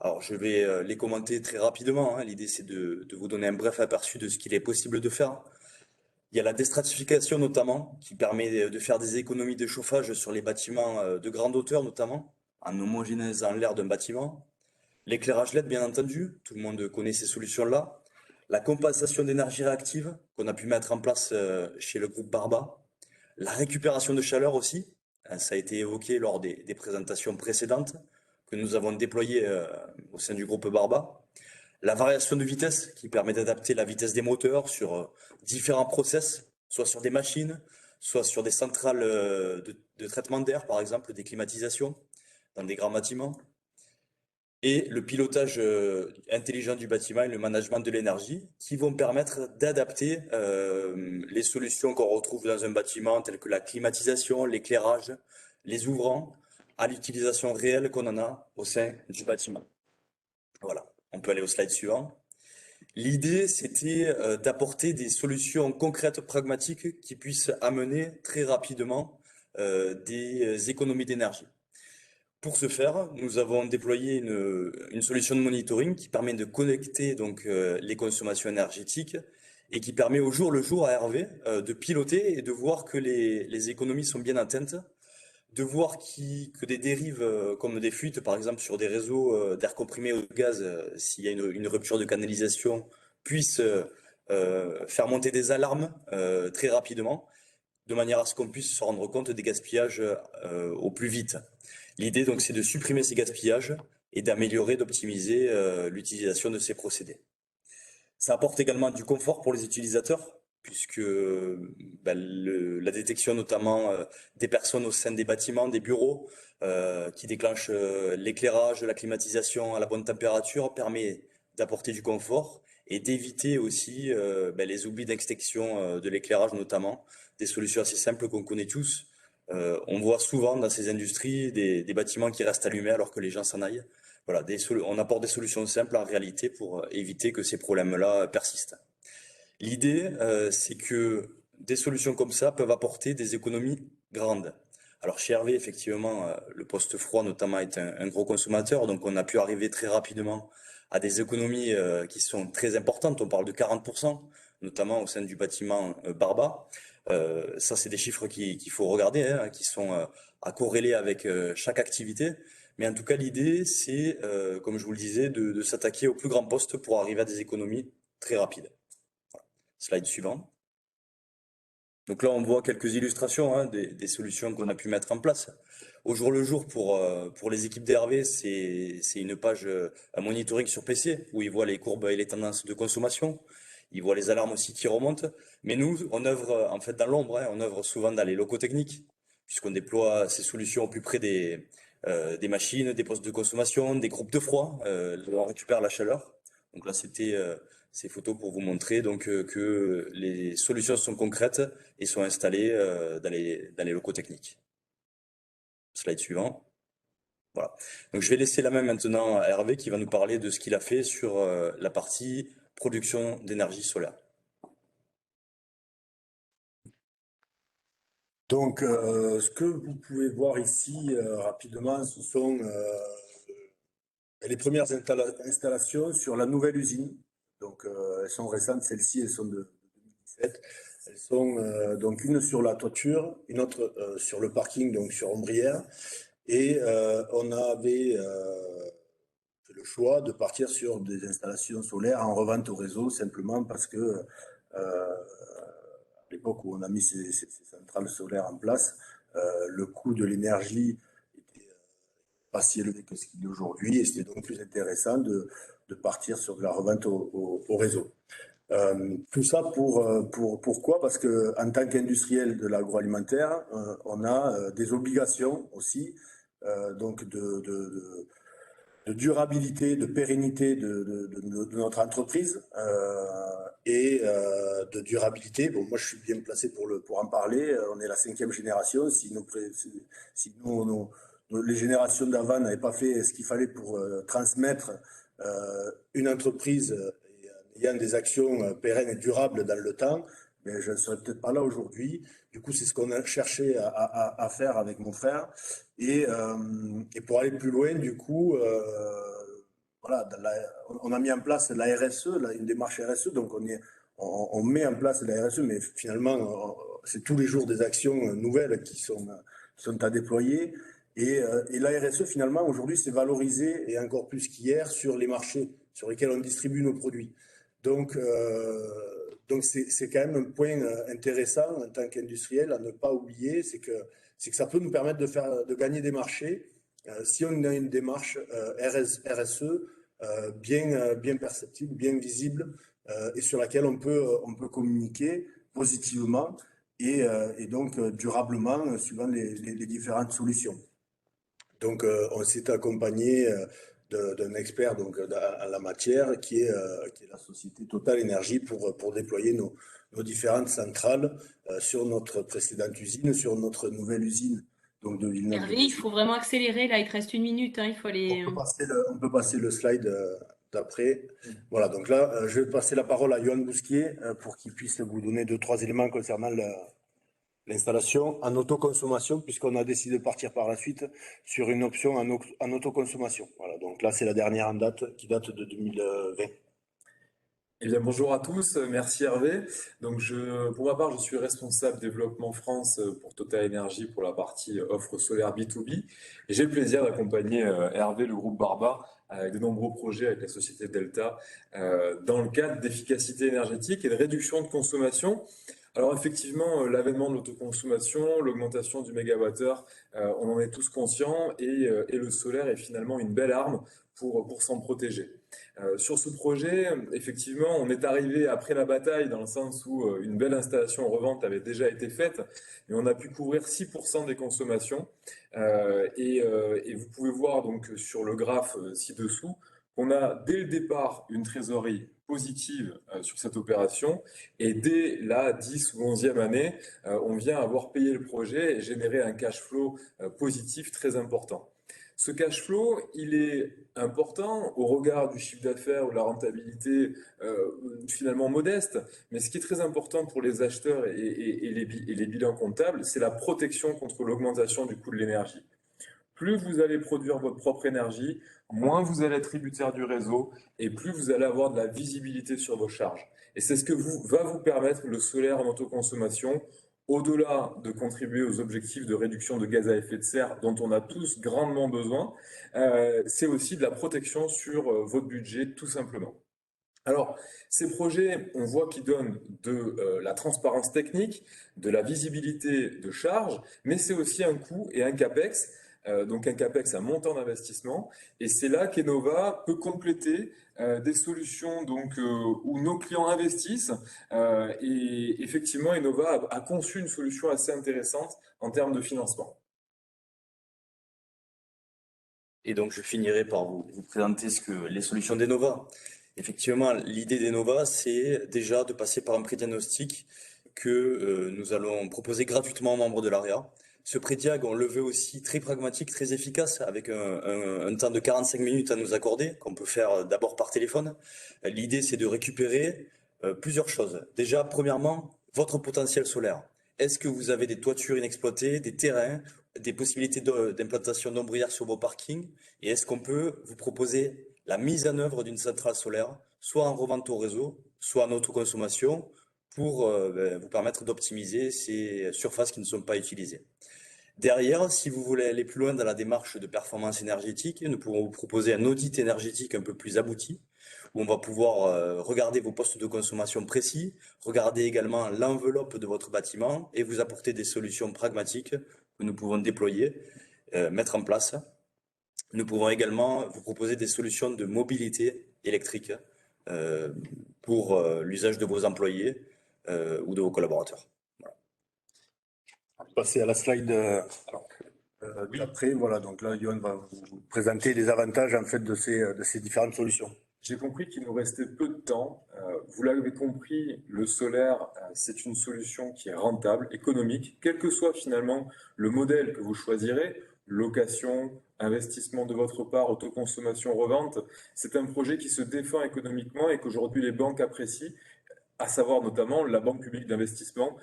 Alors, je vais les commenter très rapidement. L'idée, c'est de vous donner un bref aperçu de ce qu'il est possible de faire. Il y a la déstratification, notamment, qui permet de faire des économies de chauffage sur les bâtiments de grande hauteur, notamment, en homogénéisant l'air d'un bâtiment. L'éclairage LED, bien entendu, tout le monde connaît ces solutions-là. La compensation d'énergie réactive, qu'on a pu mettre en place chez le groupe Barba. La récupération de chaleur aussi, ça a été évoqué lors des présentations précédentes que nous avons déployées au sein du groupe Barba. La variation de vitesse qui permet d'adapter la vitesse des moteurs sur différents process, soit sur des machines, soit sur des centrales de traitement d'air, par exemple, des climatisations dans des grands bâtiments. Et le pilotage intelligent du bâtiment et le management de l'énergie qui vont permettre d'adapter les solutions qu'on retrouve dans un bâtiment telles que la climatisation, l'éclairage, les ouvrants, à l'utilisation réelle qu'on en a au sein du bâtiment. Voilà, on peut aller au slide suivant. L'idée, c'était d'apporter des solutions concrètes, pragmatiques qui puissent amener très rapidement des économies d'énergie. Pour ce faire, nous avons déployé une solution de monitoring qui permet de connecter donc, les consommations énergétiques et qui permet au jour le jour à Hervé de piloter et de voir que les économies sont bien atteintes de voir que des dérives comme des fuites, par exemple, sur des réseaux d'air comprimé ou de gaz, s'il y a une rupture de canalisation, puissent faire monter des alarmes très rapidement, de manière à ce qu'on puisse se rendre compte des gaspillages au plus vite. L'idée, donc, c'est de supprimer ces gaspillages et d'améliorer, d'optimiser l'utilisation de ces procédés. Ça apporte également du confort pour les utilisateurs, puisque la détection notamment des personnes au sein des bâtiments, des bureaux, qui déclenchent l'éclairage, la climatisation à la bonne température, permet d'apporter du confort et d'éviter aussi les oublis d'extinction de l'éclairage notamment, des solutions assez simples qu'on connaît tous. On voit souvent dans ces industries des bâtiments qui restent allumés alors que les gens s'en aillent. Voilà, on apporte des solutions simples en réalité pour éviter que ces problèmes-là persistent. L'idée, c'est que des solutions comme ça peuvent apporter des économies grandes. Alors chez Hervé, effectivement, le poste froid notamment est un gros consommateur, donc on a pu arriver très rapidement à des économies qui sont très importantes. On parle de 40%, notamment au sein du bâtiment Barba. Ça, c'est des chiffres qu'il faut regarder, hein, qui sont à corréler avec chaque activité. Mais en tout cas, l'idée, c'est, comme je vous le disais, de s'attaquer au plus grand poste pour arriver à des économies très rapides. Voilà. Slide suivant. Donc là, on voit quelques illustrations hein, des solutions qu'on a pu mettre en place. Au jour le jour, pour les équipes d'Hervé, c'est une page, un monitoring sur PC, où ils voient les courbes et les tendances de consommation. Ils voient les alarmes aussi qui remontent. Mais nous, on œuvre en fait dans l'ombre, hein, on œuvre souvent dans les locaux techniques, puisqu'on déploie ces solutions au plus près des machines, des postes de consommation, des groupes de froid, on récupère la chaleur. Donc là, c'était ces photos pour vous montrer donc, que les solutions sont concrètes et sont installées dans les locaux techniques. Slide suivant. Voilà. Donc je vais laisser la main maintenant à Hervé qui va nous parler de ce qu'il a fait sur la partie production d'énergie solaire. Donc, ce que vous pouvez voir ici rapidement, ce sont les premières installations sur la nouvelle usine. Donc, elles sont récentes, celles-ci, elles sont de 2017. Elles sont donc une sur la toiture, une autre sur le parking, donc sur Ombrière. Et on avait fait le choix de partir sur des installations solaires en revente au réseau, simplement parce que à l'époque où on a mis ces centrales solaires en place, le coût de l'énergie était pas si élevé que ce qu'il est aujourd'hui, et c'était donc plus intéressant de partir sur de la revente au réseau. Tout ça pourquoi? Parce que en tant qu'industriel de l'agroalimentaire, on a des obligations aussi, donc de durabilité, de pérennité de notre entreprise et de durabilité. Bon, moi, je suis bien placé pour en parler. On est la 5e génération. Si les générations d'avant n'avaient pas fait ce qu'il fallait pour transmettre une entreprise ayant des actions pérennes et durables dans le temps, mais je ne serais peut-être pas là aujourd'hui. Du coup, c'est ce qu'on a cherché à faire avec mon frère. Et pour aller plus loin, du coup, voilà, on a mis en place la RSE, une démarche RSE. Donc, on met en place la RSE, mais finalement, c'est tous les jours des actions nouvelles qui sont à déployer. Et la RSE, finalement, aujourd'hui, c'est valorisé, et encore plus qu'hier, sur les marchés sur lesquels on distribue nos produits. Donc c'est quand même un point intéressant en tant qu'industriel à ne pas oublier, c'est que ça peut nous permettre de gagner des marchés si on a une démarche RSE bien perceptible, bien visible et sur laquelle on peut communiquer positivement et donc durablement suivant les différentes solutions. Donc on s'est accompagné d'un expert donc en la matière qui est la société Total Énergie pour déployer nos différentes centrales sur notre précédente usine, sur notre nouvelle usine donc de Villeneuve. Hervé, il faut vraiment accélérer. Là, il te reste 1 minute. Hein, il faut aller. On peut passer le slide d'après. Voilà, donc là, je vais passer la parole à Johan Bousquier pour qu'il puisse vous donner 2-3 éléments concernant l'installation en autoconsommation, puisqu'on a décidé de partir par la suite sur une option en autoconsommation. Voilà, donc là, c'est la dernière en date, qui date de 2020. Eh bien, bonjour à tous, merci Hervé. Donc, pour ma part, je suis responsable développement France pour Total Energy pour la partie offre solaire B2B. Et j'ai le plaisir d'accompagner Hervé, le groupe Barba, avec de nombreux projets avec la société Delta, dans le cadre d'efficacité énergétique et de réduction de consommation. Alors effectivement, l'avènement de l'autoconsommation, l'augmentation du mégawattheure, on en est tous conscients et le solaire est finalement une belle arme pour s'en protéger. Sur ce projet, effectivement, on est arrivé après la bataille dans le sens où une belle installation en revente avait déjà été faite, mais on a pu couvrir 6% des consommations. Et vous pouvez voir donc sur le graphe ci-dessous qu'on a dès le départ une trésorerie positive sur cette opération et dès la 10 ou 11e année, on vient avoir payé le projet et générer un cash flow positif très important. Ce cash flow, il est important au regard du chiffre d'affaires ou de la rentabilité finalement modeste, mais ce qui est très important pour les acheteurs et les bilans comptables, c'est la protection contre l'augmentation du coût de l'énergie. Plus vous allez produire votre propre énergie, moins vous allez être tributaire du réseau et plus vous allez avoir de la visibilité sur vos charges. Et c'est ce que va vous permettre le solaire en autoconsommation, au-delà de contribuer aux objectifs de réduction de gaz à effet de serre dont on a tous grandement besoin, c'est aussi de la protection sur votre budget tout simplement. Alors, ces projets, on voit qu'ils donnent de la transparence technique, de la visibilité de charges, mais c'est aussi un coût et un CAPEX. Donc un CAPEX, un montant d'investissement, et c'est là qu'Enova peut compléter des solutions donc, où nos clients investissent. Et effectivement, Enova a conçu une solution assez intéressante en termes de financement. Et donc, je finirai par vous présenter les solutions d'Enova. Effectivement, l'idée d'Enova, c'est déjà de passer par un pré-diagnostic que nous allons proposer gratuitement aux membres de l'AREA. Ce pré-diag, on le veut aussi très pragmatique, très efficace, avec un temps de 45 minutes à nous accorder, qu'on peut faire d'abord par téléphone. L'idée, c'est de récupérer plusieurs choses. Déjà, premièrement, votre potentiel solaire. Est-ce que vous avez des toitures inexploitées, des terrains, des possibilités d'implantation d'ombrières sur vos parkings? Et est-ce qu'on peut vous proposer la mise en œuvre d'une centrale solaire, soit en revente au réseau, soit en autoconsommation, pour vous permettre d'optimiser ces surfaces qui ne sont pas utilisées. Derrière, si vous voulez aller plus loin dans la démarche de performance énergétique, nous pourrons vous proposer un audit énergétique un peu plus abouti, où on va pouvoir regarder vos postes de consommation précis, regarder également l'enveloppe de votre bâtiment et vous apporter des solutions pragmatiques que nous pouvons déployer, mettre en place. Nous pouvons également vous proposer des solutions de mobilité électrique pour l'usage de vos employés ou de vos collaborateurs. Voilà. On va passer à la slide d'après. Voilà, donc là, Yoann va vous présenter les avantages en fait de ces différentes solutions. J'ai compris qu'il nous restait peu de temps. Vous l'avez compris, le solaire, c'est une solution qui est rentable, économique, quel que soit finalement le modèle que vous choisirez, location, investissement de votre part, autoconsommation, revente. C'est un projet qui se défend économiquement et qu'aujourd'hui les banques apprécient, à savoir notamment la Banque publique d'investissement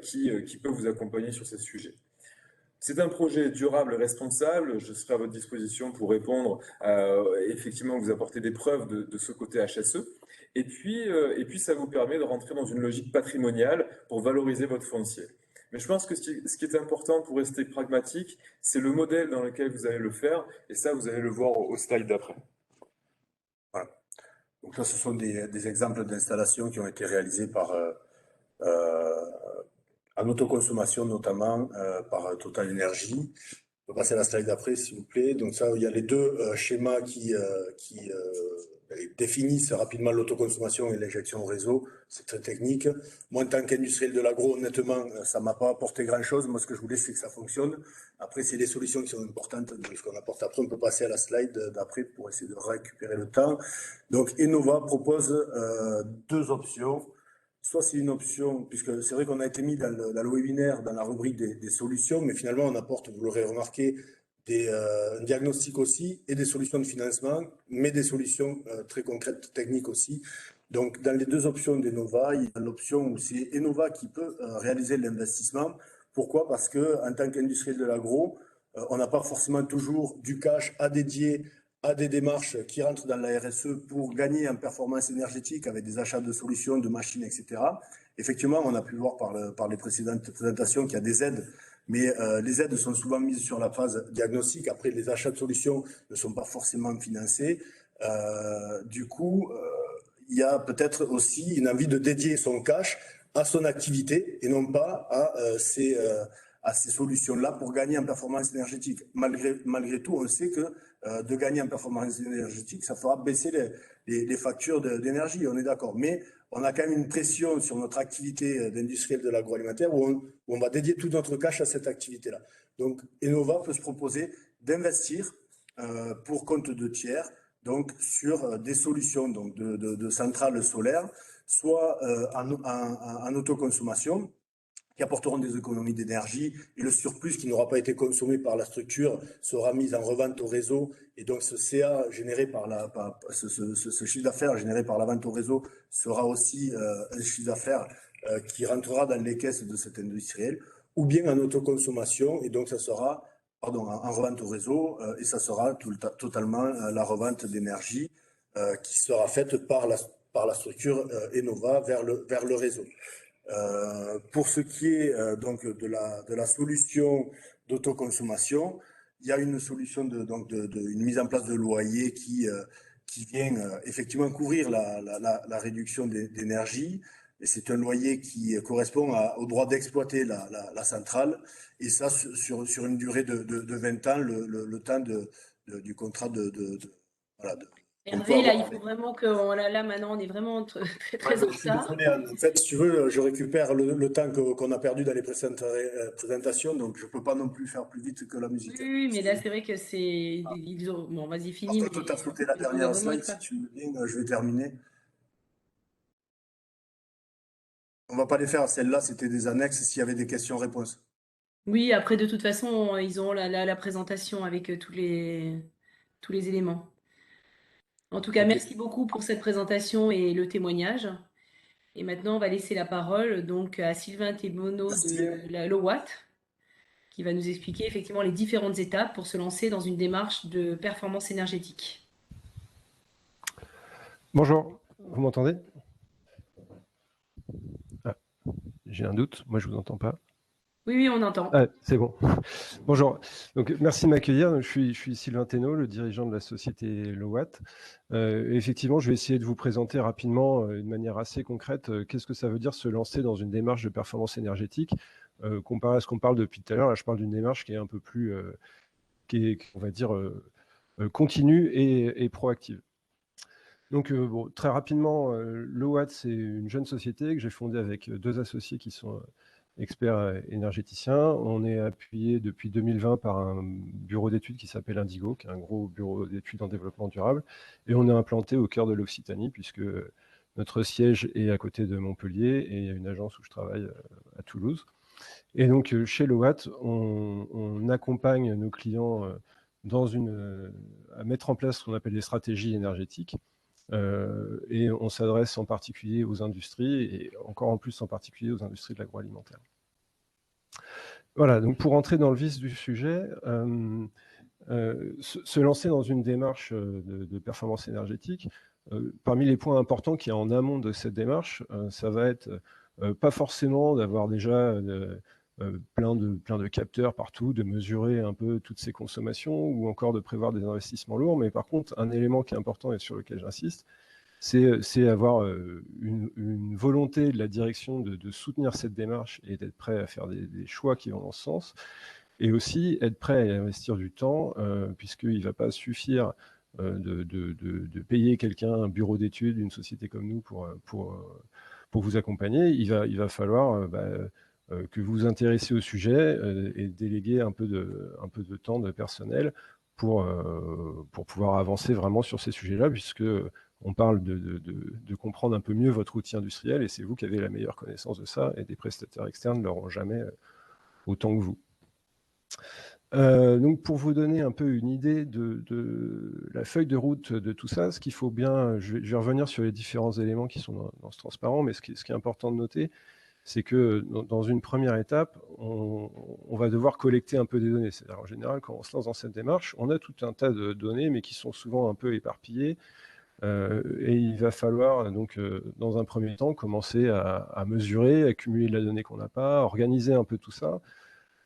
qui peut vous accompagner sur ces sujets. C'est un projet durable et responsable. Je serai à votre disposition pour répondre, effectivement, vous apporter des preuves de ce côté HSE. Et puis, ça vous permet de rentrer dans une logique patrimoniale pour valoriser votre foncier. Mais je pense que ce qui est important pour rester pragmatique, c'est le modèle dans lequel vous allez le faire. Et ça, vous allez le voir au slide d'après. Voilà. Donc là, ce sont des exemples d'installations qui ont été réalisées en autoconsommation, notamment par Total Energy. On va passer à la slide d'après, s'il vous plaît. Donc ça, il y a les deux schémas qui définissent rapidement l'autoconsommation et l'injection au réseau. C'est très technique. Moi, en tant qu'industriel de l'agro, honnêtement, ça ne m'a pas apporté grand-chose. Moi, ce que je voulais, c'est que ça fonctionne. Après, c'est les solutions qui sont importantes. Donc, ce qu'on apporte après, on peut passer à la slide d'après pour essayer de récupérer le temps. Donc, Enova propose deux options. Soit c'est une option, puisque c'est vrai qu'on a été mis dans le webinaire, dans la rubrique des solutions, mais finalement, on apporte, vous l'aurez remarqué, un diagnostic aussi et des solutions de financement, mais des solutions très concrètes, techniques aussi. Donc, dans les deux options d'Enova, il y a l'option où c'est Enova qui peut réaliser l'investissement. Pourquoi? Parce qu'en tant qu'industriel de l'agro, on n'a pas forcément toujours du cash à dédier à des démarches qui rentrent dans la RSE pour gagner en performance énergétique avec des achats de solutions, de machines, etc. Effectivement, on a pu voir par les précédentes présentations qu'il y a des aides, mais les aides sont souvent mises sur la phase diagnostique. Après, les achats de solutions ne sont pas forcément financés. Du coup, il y a peut-être aussi une envie de dédier son cash à son activité et non pas à ces solutions-là pour gagner en performance énergétique. Malgré tout, on sait que de gagner en performance énergétique, ça fera baisser les factures d'énergie, on est d'accord. Mais on a quand même une pression sur notre activité d'industriel de l'agroalimentaire où on va dédier tout notre cash à cette activité-là. Donc, Enova peut se proposer d'investir pour compte de tiers, donc sur des solutions donc de centrales solaires, soit en autoconsommation, qui apporteront des économies d'énergie, et le surplus qui n'aura pas été consommé par la structure sera mis en revente au réseau, et donc ce CA généré ce chiffre d'affaires généré par la vente au réseau sera aussi un chiffre d'affaires qui rentrera dans les caisses de cet industriel, ou bien en autoconsommation, et donc ça sera en revente au réseau, et ça sera totalement la revente d'énergie qui sera faite par la structure Enova vers le réseau. Pour ce qui est donc de la solution d'autoconsommation, il y a une solution une mise en place de loyer qui vient effectivement couvrir la réduction d'énergie. Et c'est un loyer qui correspond au droit d'exploiter la centrale, et ça sur une durée de 20 ans, le temps du contrat voilà, Hervé, là, il faut vraiment que là maintenant, on est vraiment très, très en je suis retard. désolé, en fait, si tu veux, je récupère le temps qu'on a perdu dans les précédentes présentations, donc je ne peux pas non plus faire plus vite que la musique. Oui, mais là, c'est vrai que c'est. Bon, vas-y, finis. Par contre, tu as sauté la dernière slide, si tu me dis, je vais terminer. On ne va pas les faire, celles-là, c'était des annexes s'il y avait des questions-réponses. Oui, après, de toute façon, ils ont la présentation avec tous les éléments. En tout cas, Ok. merci beaucoup pour cette présentation et le témoignage. Et maintenant, on va laisser la parole donc à Sylvain Thébono de la Lowatt, qui va nous expliquer effectivement les différentes étapes pour se lancer dans une démarche de performance énergétique. Bonjour, vous m'entendez? Ah, j'ai un doute, moi je vous entends pas. Oui, on entend. Ah, c'est bon. Bonjour. Donc, merci de m'accueillir. Je suis Sylvain Thénault, le dirigeant de la société Lowatt. Effectivement, je vais essayer de vous présenter rapidement, de manière assez concrète, qu'est-ce que ça veut dire se lancer dans une démarche de performance énergétique, comparé à ce qu'on parle depuis tout à l'heure. Là, je parle d'une démarche qui est un peu plus, on va dire, continue et proactive. Donc, bon, très rapidement, Lowatt, c'est une jeune société que j'ai fondée avec deux associés qui sont experts énergéticiens. On est appuyé depuis 2020 par un bureau d'études qui s'appelle Indigo, qui est un gros bureau d'études en développement durable. Et on est implanté au cœur de l'Occitanie, puisque notre siège est à côté de Montpellier et il y a une agence où je travaille à Toulouse. Et donc, chez Lowatt, on accompagne nos clients à mettre en place ce qu'on appelle des stratégies énergétiques. Et on s'adresse en particulier aux industries, et encore en plus en particulier aux industries de l'agroalimentaire. Voilà, donc pour entrer dans le vif du sujet, se lancer dans une démarche de performance énergétique, parmi les points importants qu'il y a en amont de cette démarche, ça va être pas forcément d'avoir déjà plein de capteurs partout, de mesurer un peu toutes ces consommations ou encore de prévoir des investissements lourds. Mais par contre, un élément qui est important et sur lequel j'insiste, c'est avoir une volonté de la direction de soutenir cette démarche et d'être prêt à faire des choix qui vont dans ce sens. Et aussi être prêt à investir du temps, puisqu'il ne va pas suffire de payer quelqu'un, un bureau d'études, une société comme nous pour vous accompagner. Il va falloir que vous vous intéressiez au sujet et déléguer un peu de temps de personnel pour pouvoir avancer vraiment sur ces sujets-là, puisque on parle de comprendre un peu mieux votre outil industriel, et c'est vous qui avez la meilleure connaissance de ça, et des prestataires externes ne l'auront jamais autant que vous. Donc pour vous donner un peu une idée de la feuille de route de tout ça, ce qu'il faut bien, je vais revenir sur les différents éléments qui sont dans ce transparent, mais ce qui est important de noter, c'est que dans une première étape, on va devoir collecter un peu des données. C'est-à-dire, en général, quand on se lance dans cette démarche, on a tout un tas de données, mais qui sont souvent un peu éparpillées. Et il va falloir, donc, dans un premier temps, commencer à mesurer, accumuler de la donnée qu'on n'a pas, organiser un peu tout ça,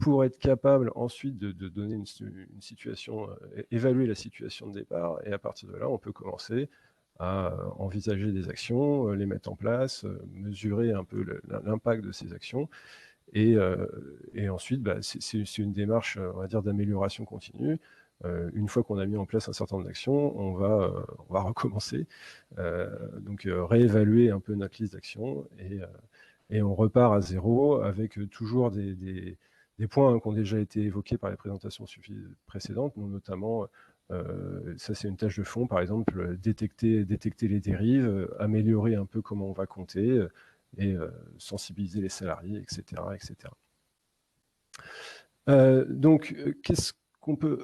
pour être capable ensuite de donner une situation, évaluer la situation de départ, et à partir de là, on peut commencer à envisager des actions, les mettre en place, mesurer un peu l'impact de ces actions, et ensuite, bah, c'est une démarche, on va dire, d'amélioration continue. Une fois qu'on a mis en place un certain nombre d'actions, on va recommencer, donc réévaluer un peu notre liste d'actions, et on repart à zéro avec toujours des points qui ont déjà été évoqués par les présentations précédentes, notamment, ça c'est une tâche de fond, par exemple, détecter les dérives, améliorer un peu comment on va compter, et sensibiliser les salariés, etc. etc. Donc, qu'est-ce qu'on peut...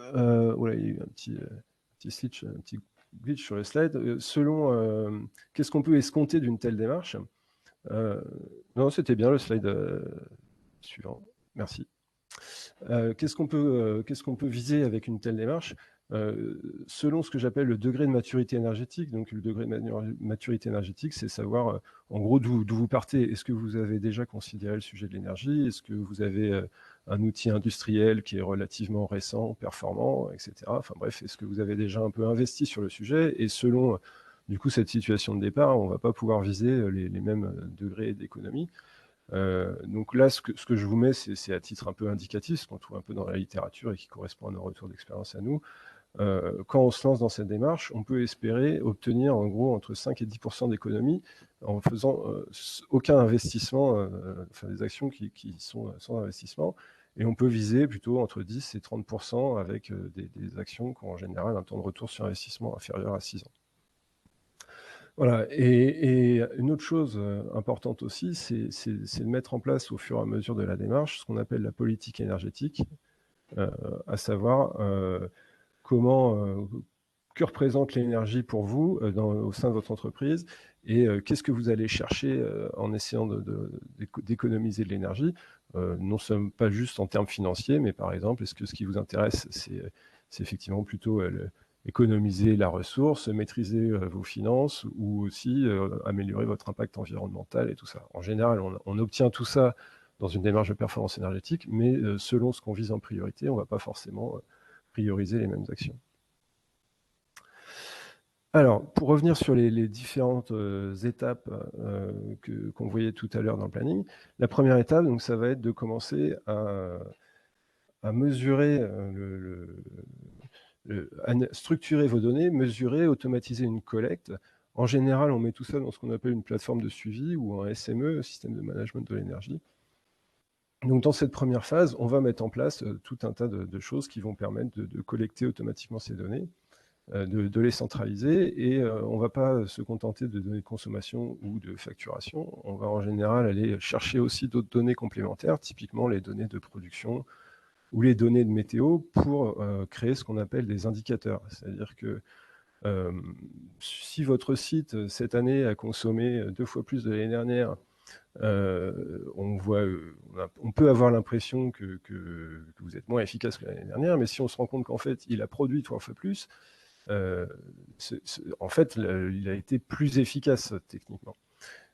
voilà, il y a eu un petit switch, un petit glitch sur le slide. Selon, qu'est-ce qu'on peut escompter d'une telle démarche? Non, c'était bien le slide suivant. Merci. Qu'est-ce qu'on peut viser avec une telle démarche? Selon ce que j'appelle le degré de maturité énergétique. Donc, le degré de maturité énergétique, c'est savoir, en gros, d'où vous partez. Est-ce que vous avez déjà considéré le sujet de l'énergie? Est-ce que vous avez un outil industriel qui est relativement récent, performant, etc. Enfin bref, est-ce que vous avez déjà un peu investi sur le sujet? Et selon, du coup, cette situation de départ, on ne va pas pouvoir viser les mêmes degrés d'économie. Donc là, ce que je vous mets, c'est à titre un peu indicatif, ce qu'on trouve un peu dans la littérature et qui correspond à nos retours d'expérience à nous. Quand on se lance dans cette démarche, on peut espérer obtenir en gros entre 5 et 10% d'économie en faisant aucun investissement, enfin des actions qui sont sans investissement, et on peut viser plutôt entre 10 et 30% avec des actions qui ont en général un temps de retour sur investissement inférieur à 6 ans. Voilà, et une autre chose importante aussi, c'est de mettre en place au fur et à mesure de la démarche ce qu'on appelle la politique énergétique, à savoir que représente l'énergie pour vous au sein de votre entreprise, et qu'est-ce que vous allez chercher en essayant d'économiser de l'énergie, non seulement pas juste en termes financiers, mais par exemple, est-ce que ce qui vous intéresse, c'est effectivement plutôt économiser la ressource, maîtriser vos finances, ou aussi améliorer votre impact environnemental et tout ça. En général, on obtient tout ça dans une démarche de performance énergétique, mais selon ce qu'on vise en priorité, on ne va pas forcément prioriser les mêmes actions. Alors, pour revenir sur les différentes étapes qu'on voyait tout à l'heure dans le planning, la première étape, donc, ça va être de commencer à mesurer, à structurer vos données, mesurer, automatiser une collecte. En général, on met tout ça dans ce qu'on appelle une plateforme de suivi ou un SME, système de management de l'énergie. Donc, dans cette première phase, on va mettre en place tout un tas de choses qui vont permettre de collecter automatiquement ces données, de les centraliser, et on ne va pas se contenter de données de consommation ou de facturation. On va en général aller chercher aussi d'autres données complémentaires, typiquement les données de production ou les données de météo, pour créer ce qu'on appelle des indicateurs. C'est-à-dire que si votre site, cette année, a consommé 2 fois plus de l'année dernière, on peut avoir l'impression que vous êtes moins efficace que l'année dernière, mais si on se rend compte qu'en fait, il a produit 3 fois plus, en fait, il a été plus efficace techniquement.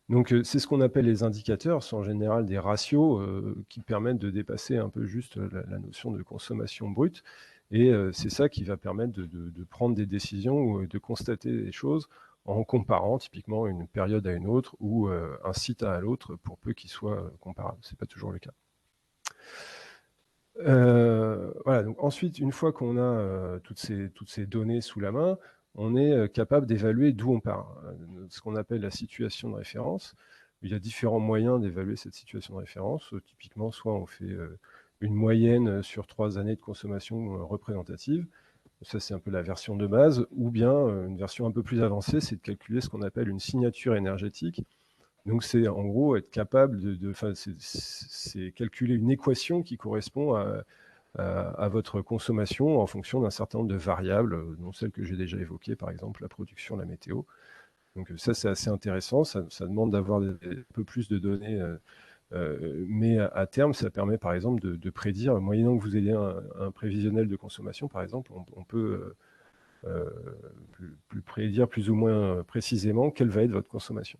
Donc, c'est ce qu'on appelle les indicateurs. C'est en général des ratios qui permettent de dépasser un peu juste la notion de consommation brute. Et c'est ça qui va permettre de prendre des décisions ou de constater des choses en comparant typiquement une période à une autre ou un site à l'autre, pour peu qu'il soit comparable. Ce n'est pas toujours le cas. Voilà, donc ensuite, une fois qu'on a toutes ces données sous la main, on est capable d'évaluer d'où on part, ce qu'on appelle la situation de référence. Il y a différents moyens d'évaluer cette situation de référence. Typiquement, soit on fait une moyenne sur 3 années de consommation représentative, ça c'est un peu la version de base, ou bien une version un peu plus avancée, c'est de calculer ce qu'on appelle une signature énergétique. Donc c'est en gros être capable c'est calculer une équation qui correspond à votre consommation en fonction d'un certain nombre de variables, dont celles que j'ai déjà évoquées, par exemple la production, la météo. Donc ça, c'est assez intéressant, ça demande d'avoir un peu plus de données Mais à terme, ça permet par exemple de prédire, moyennant que vous ayez un prévisionnel de consommation, par exemple, on peut prédire plus ou moins précisément quelle va être votre consommation.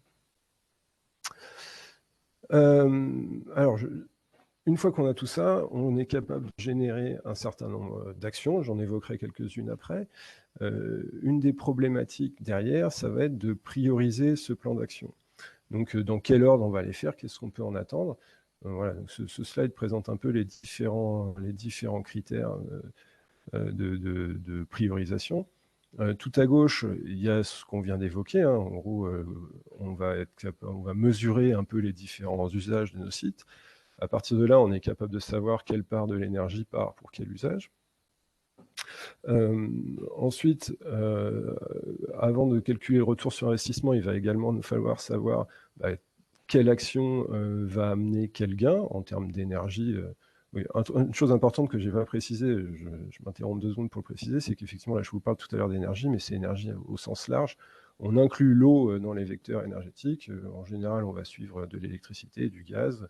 Alors, une fois qu'on a tout ça, on est capable de générer un certain nombre d'actions. J'en évoquerai quelques-unes après. Une des problématiques derrière, ça va être de prioriser ce plan d'action. Donc, dans quel ordre on va les faire? Qu'est-ce qu'on peut en attendre? Voilà, donc ce slide présente un peu les différents critères de priorisation. Tout à gauche, il y a ce qu'on vient d'évoquer. Hein. En gros, on va mesurer un peu les différents usages de nos sites. À partir de là, on est capable de savoir quelle part de l'énergie part pour quel usage. Ensuite, avant de calculer le retour sur investissement, il va également nous falloir savoir quelle action va amener quel gain en termes d'énergie. Oui, une chose importante que je n'ai pas précisée, je m'interromps 2 secondes pour le préciser, c'est qu'effectivement, là je vous parle tout à l'heure d'énergie, mais c'est énergie au sens large. On inclut l'eau dans les vecteurs énergétiques. En général, on va suivre de l'électricité, du gaz,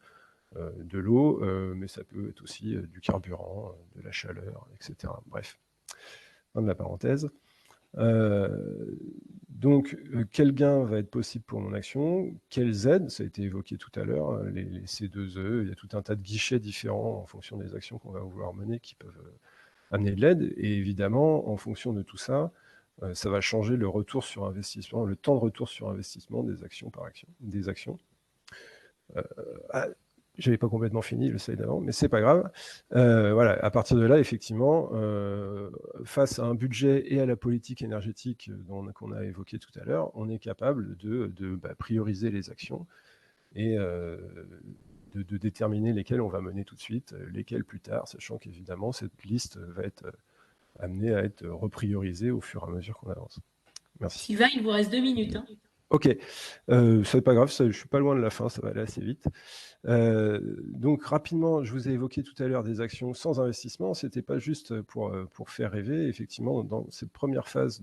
de l'eau, mais ça peut être aussi du carburant, de la chaleur, etc. Bref, fin de la parenthèse. Donc, quel gain va être possible pour mon action? Quelles aides? Ça a été évoqué tout à l'heure, les C2E, il y a tout un tas de guichets différents en fonction des actions qu'on va vouloir mener qui peuvent amener de l'aide. Et évidemment, en fonction de tout ça, ça va changer le retour sur investissement, le temps de retour sur investissement des actions par action, des actions. J'avais pas complètement fini le slide d'avant, mais c'est pas grave. Voilà, à partir de là, effectivement, face à un budget et à la politique énergétique qu'on a évoqué tout à l'heure, on est capable de prioriser les actions et de déterminer lesquelles on va mener tout de suite, lesquelles plus tard, sachant qu'évidemment, cette liste va être amenée à être repriorisée au fur et à mesure qu'on avance. Merci. Sylvain, il vous reste 2 minutes. Hein. Ok, c'est pas grave, je suis pas loin de la fin, ça va aller assez vite. Donc rapidement, je vous ai évoqué tout à l'heure des actions sans investissement. C'était pas juste pour faire rêver. Effectivement, dans cette première phase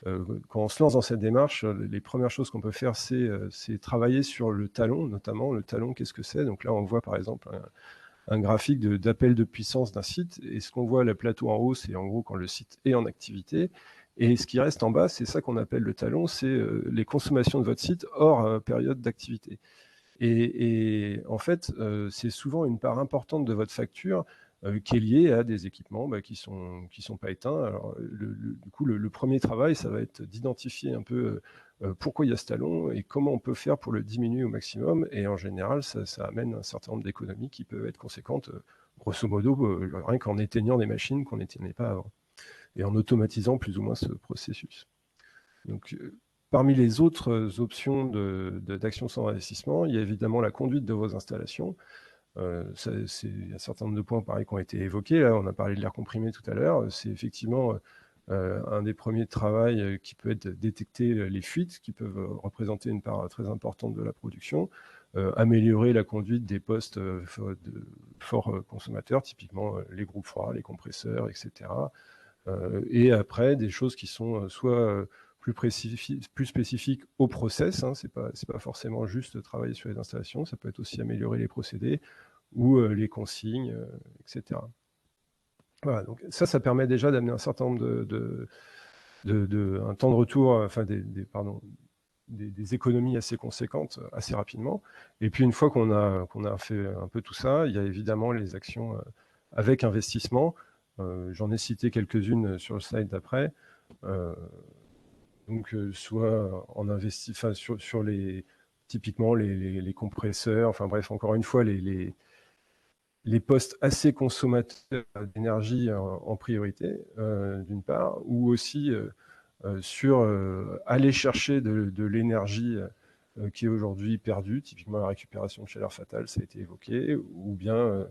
quand on se lance dans cette démarche, les premières choses qu'on peut faire, c'est travailler sur le talon, notamment le talon. Qu'est-ce que c'est? Donc là, on voit par exemple un graphique d'appel de puissance d'un site. Et ce qu'on voit, le plateau en haut, c'est en gros quand le site est en activité. Et ce qui reste en bas, c'est ça qu'on appelle le talon, c'est les consommations de votre site hors période d'activité. Et en fait, c'est souvent une part importante de votre facture qui est liée à des équipements qui sont pas éteints. Alors, du coup, le premier travail, ça va être d'identifier un peu pourquoi il y a ce talon et comment on peut faire pour le diminuer au maximum. Et en général, ça amène un certain nombre d'économies qui peuvent être conséquentes, grosso modo, rien qu'en éteignant des machines qu'on n'éteignait pas avant et en automatisant plus ou moins ce processus. Donc, parmi les autres options d'action sans investissement, il y a évidemment la conduite de vos installations. Il y a un certain nombre de points pareil qui ont été évoqués. Là, on a parlé de l'air comprimé tout à l'heure. C'est effectivement un des premiers travaux qui peut être détecter les fuites qui peuvent représenter une part très importante de la production, améliorer la conduite des postes forts consommateurs, typiquement les groupes froids, les compresseurs, etc. Et après, des choses qui sont soit plus spécifiques au process, hein, c'est pas forcément juste travailler sur les installations, ça peut être aussi améliorer les procédés ou les consignes, etc. Voilà, donc ça permet déjà d'amener un certain nombre un temps de retour, enfin des économies assez conséquentes assez rapidement. Et puis une fois qu'on a fait un peu tout ça, il y a évidemment les actions avec investissement. J'en ai cité quelques-unes sur le slide d'après. Donc, soit en investissant sur typiquement les compresseurs, enfin bref, encore une fois, les postes assez consommateurs d'énergie en priorité, d'une part, ou aussi sur aller chercher de l'énergie qui est aujourd'hui perdue, typiquement la récupération de chaleur fatale, ça a été évoqué, ou bien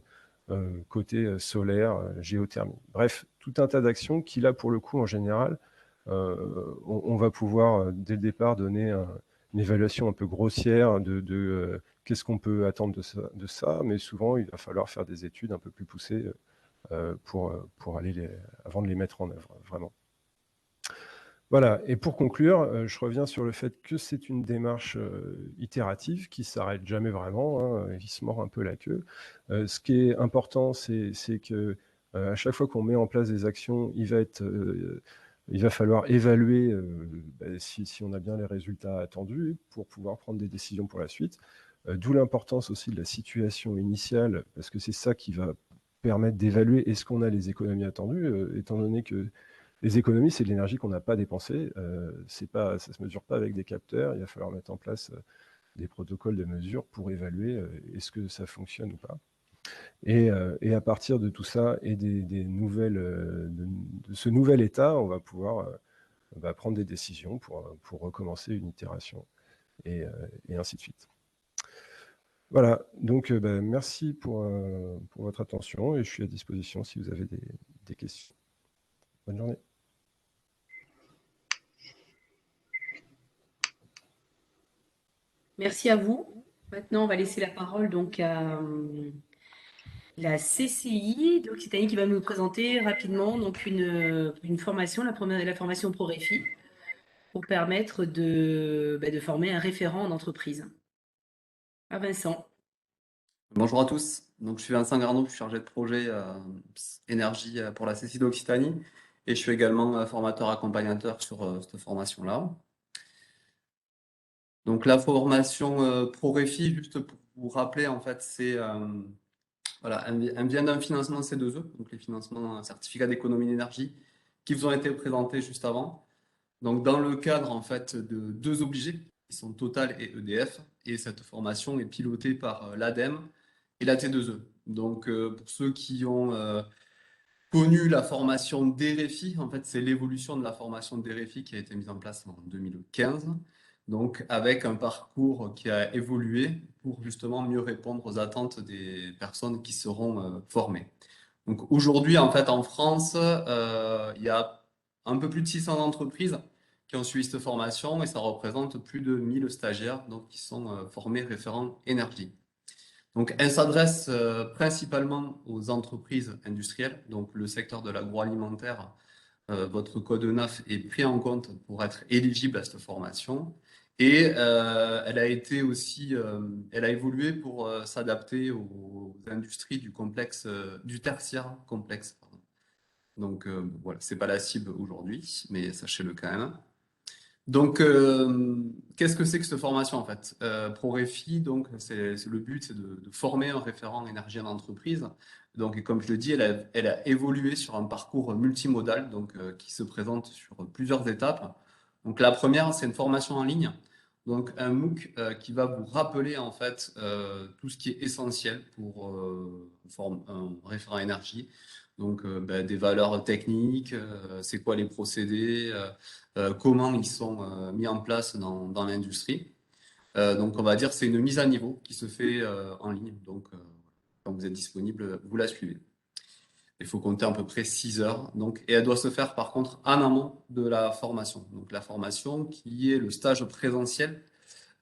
côté solaire, géothermie. Bref, tout un tas d'actions qui, là, pour le coup, en général, on va pouvoir, dès le départ, donner une évaluation un peu grossière de qu'est-ce qu'on peut attendre de ça, mais souvent, il va falloir faire des études un peu plus poussées pour avant de les mettre en œuvre, vraiment. Voilà, et pour conclure, je reviens sur le fait que c'est une démarche itérative qui s'arrête jamais vraiment, hein, il se mord un peu la queue. Ce qui est important, c'est que à chaque fois qu'on met en place des actions, il va falloir évaluer si on a bien les résultats attendus pour pouvoir prendre des décisions pour la suite. D'où l'importance aussi de la situation initiale, parce que c'est ça qui va permettre d'évaluer est-ce qu'on a les économies attendues, étant donné que les économies, c'est de l'énergie qu'on n'a pas dépensée. Ça ne se mesure pas avec des capteurs. Il va falloir mettre en place des protocoles de mesure pour évaluer est-ce que ça fonctionne ou pas. Et à partir de tout ça et des nouvelles, de ce nouvel état, on va pouvoir prendre des décisions pour recommencer une itération et ainsi de suite. Voilà, donc merci pour votre attention et je suis à disposition si vous avez des questions. Bonne journée. Merci à vous. Maintenant, on va laisser la parole donc à la CCI d'Occitanie qui va nous présenter rapidement donc une formation, la formation ProRéfi, pour permettre de former un référent en entreprise. À Vincent. Bonjour à tous, donc je suis Vincent Garneau, je suis chargé de projet énergie pour la CCI d'Occitanie et je suis également formateur accompagnateur sur cette formation-là. Donc la formation ProRéfi, juste pour vous rappeler, en fait, c'est voilà, elle vient d'un financement C2E, donc les financements certificats d'économie d'énergie, qui vous ont été présentés juste avant. Donc dans le cadre en fait de deux obligés, qui sont Total et EDF, et cette formation est pilotée par l'ADEME et la T2E. Donc pour ceux qui ont connu la formation DREFI, en fait c'est l'évolution de la formation DREFI qui a été mise en place en 2015, donc avec un parcours qui a évolué pour justement mieux répondre aux attentes des personnes qui seront formées. Donc aujourd'hui en fait en France, il y a un peu plus de 600 entreprises qui ont suivi cette formation et ça représente plus de 1000 stagiaires donc, qui sont formés référents énergie. Donc, elle s'adresse principalement aux entreprises industrielles, donc le secteur de l'agroalimentaire. Votre code NAF est pris en compte pour être éligible à cette formation. Et elle a été aussi, elle a évolué pour s'adapter aux industries du complexe, du tertiaire complexe. Pardon. Donc voilà, c'est pas la cible aujourd'hui, mais sachez-le quand même. Donc, qu'est-ce que c'est que cette formation en fait? ProRéfi, donc, le but, c'est de former un référent énergie en entreprise. Donc, et comme je le dis, elle a évolué sur un parcours multimodal, donc, qui se présente sur plusieurs étapes. Donc, la première, c'est une formation en ligne. Donc, un MOOC qui va vous rappeler en fait tout ce qui est essentiel pour un référent énergie. Donc, des valeurs techniques, c'est quoi les procédés, comment ils sont mis en place dans l'industrie. Donc, on va dire que c'est une mise à niveau qui se fait en ligne. Donc, quand vous êtes disponible, vous la suivez. Il faut compter à peu près 6 heures. Donc, et elle doit se faire par contre en amont de la formation. Donc, la formation qui est le stage présentiel.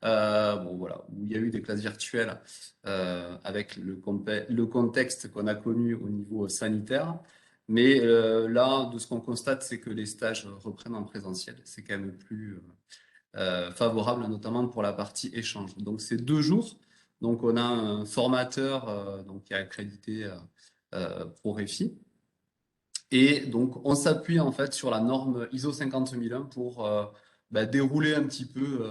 Bon, voilà, où il y a eu des classes virtuelles avec le contexte qu'on a connu au niveau sanitaire. Mais là, de ce qu'on constate, c'est que les stages reprennent en présentiel. C'est quand même plus favorable, notamment pour la partie échange. Donc, c'est 2 jours. Donc, on a un formateur donc, qui est accrédité ProRéfi. Et donc, on s'appuie en fait sur la norme ISO 50001 pour dérouler un petit peu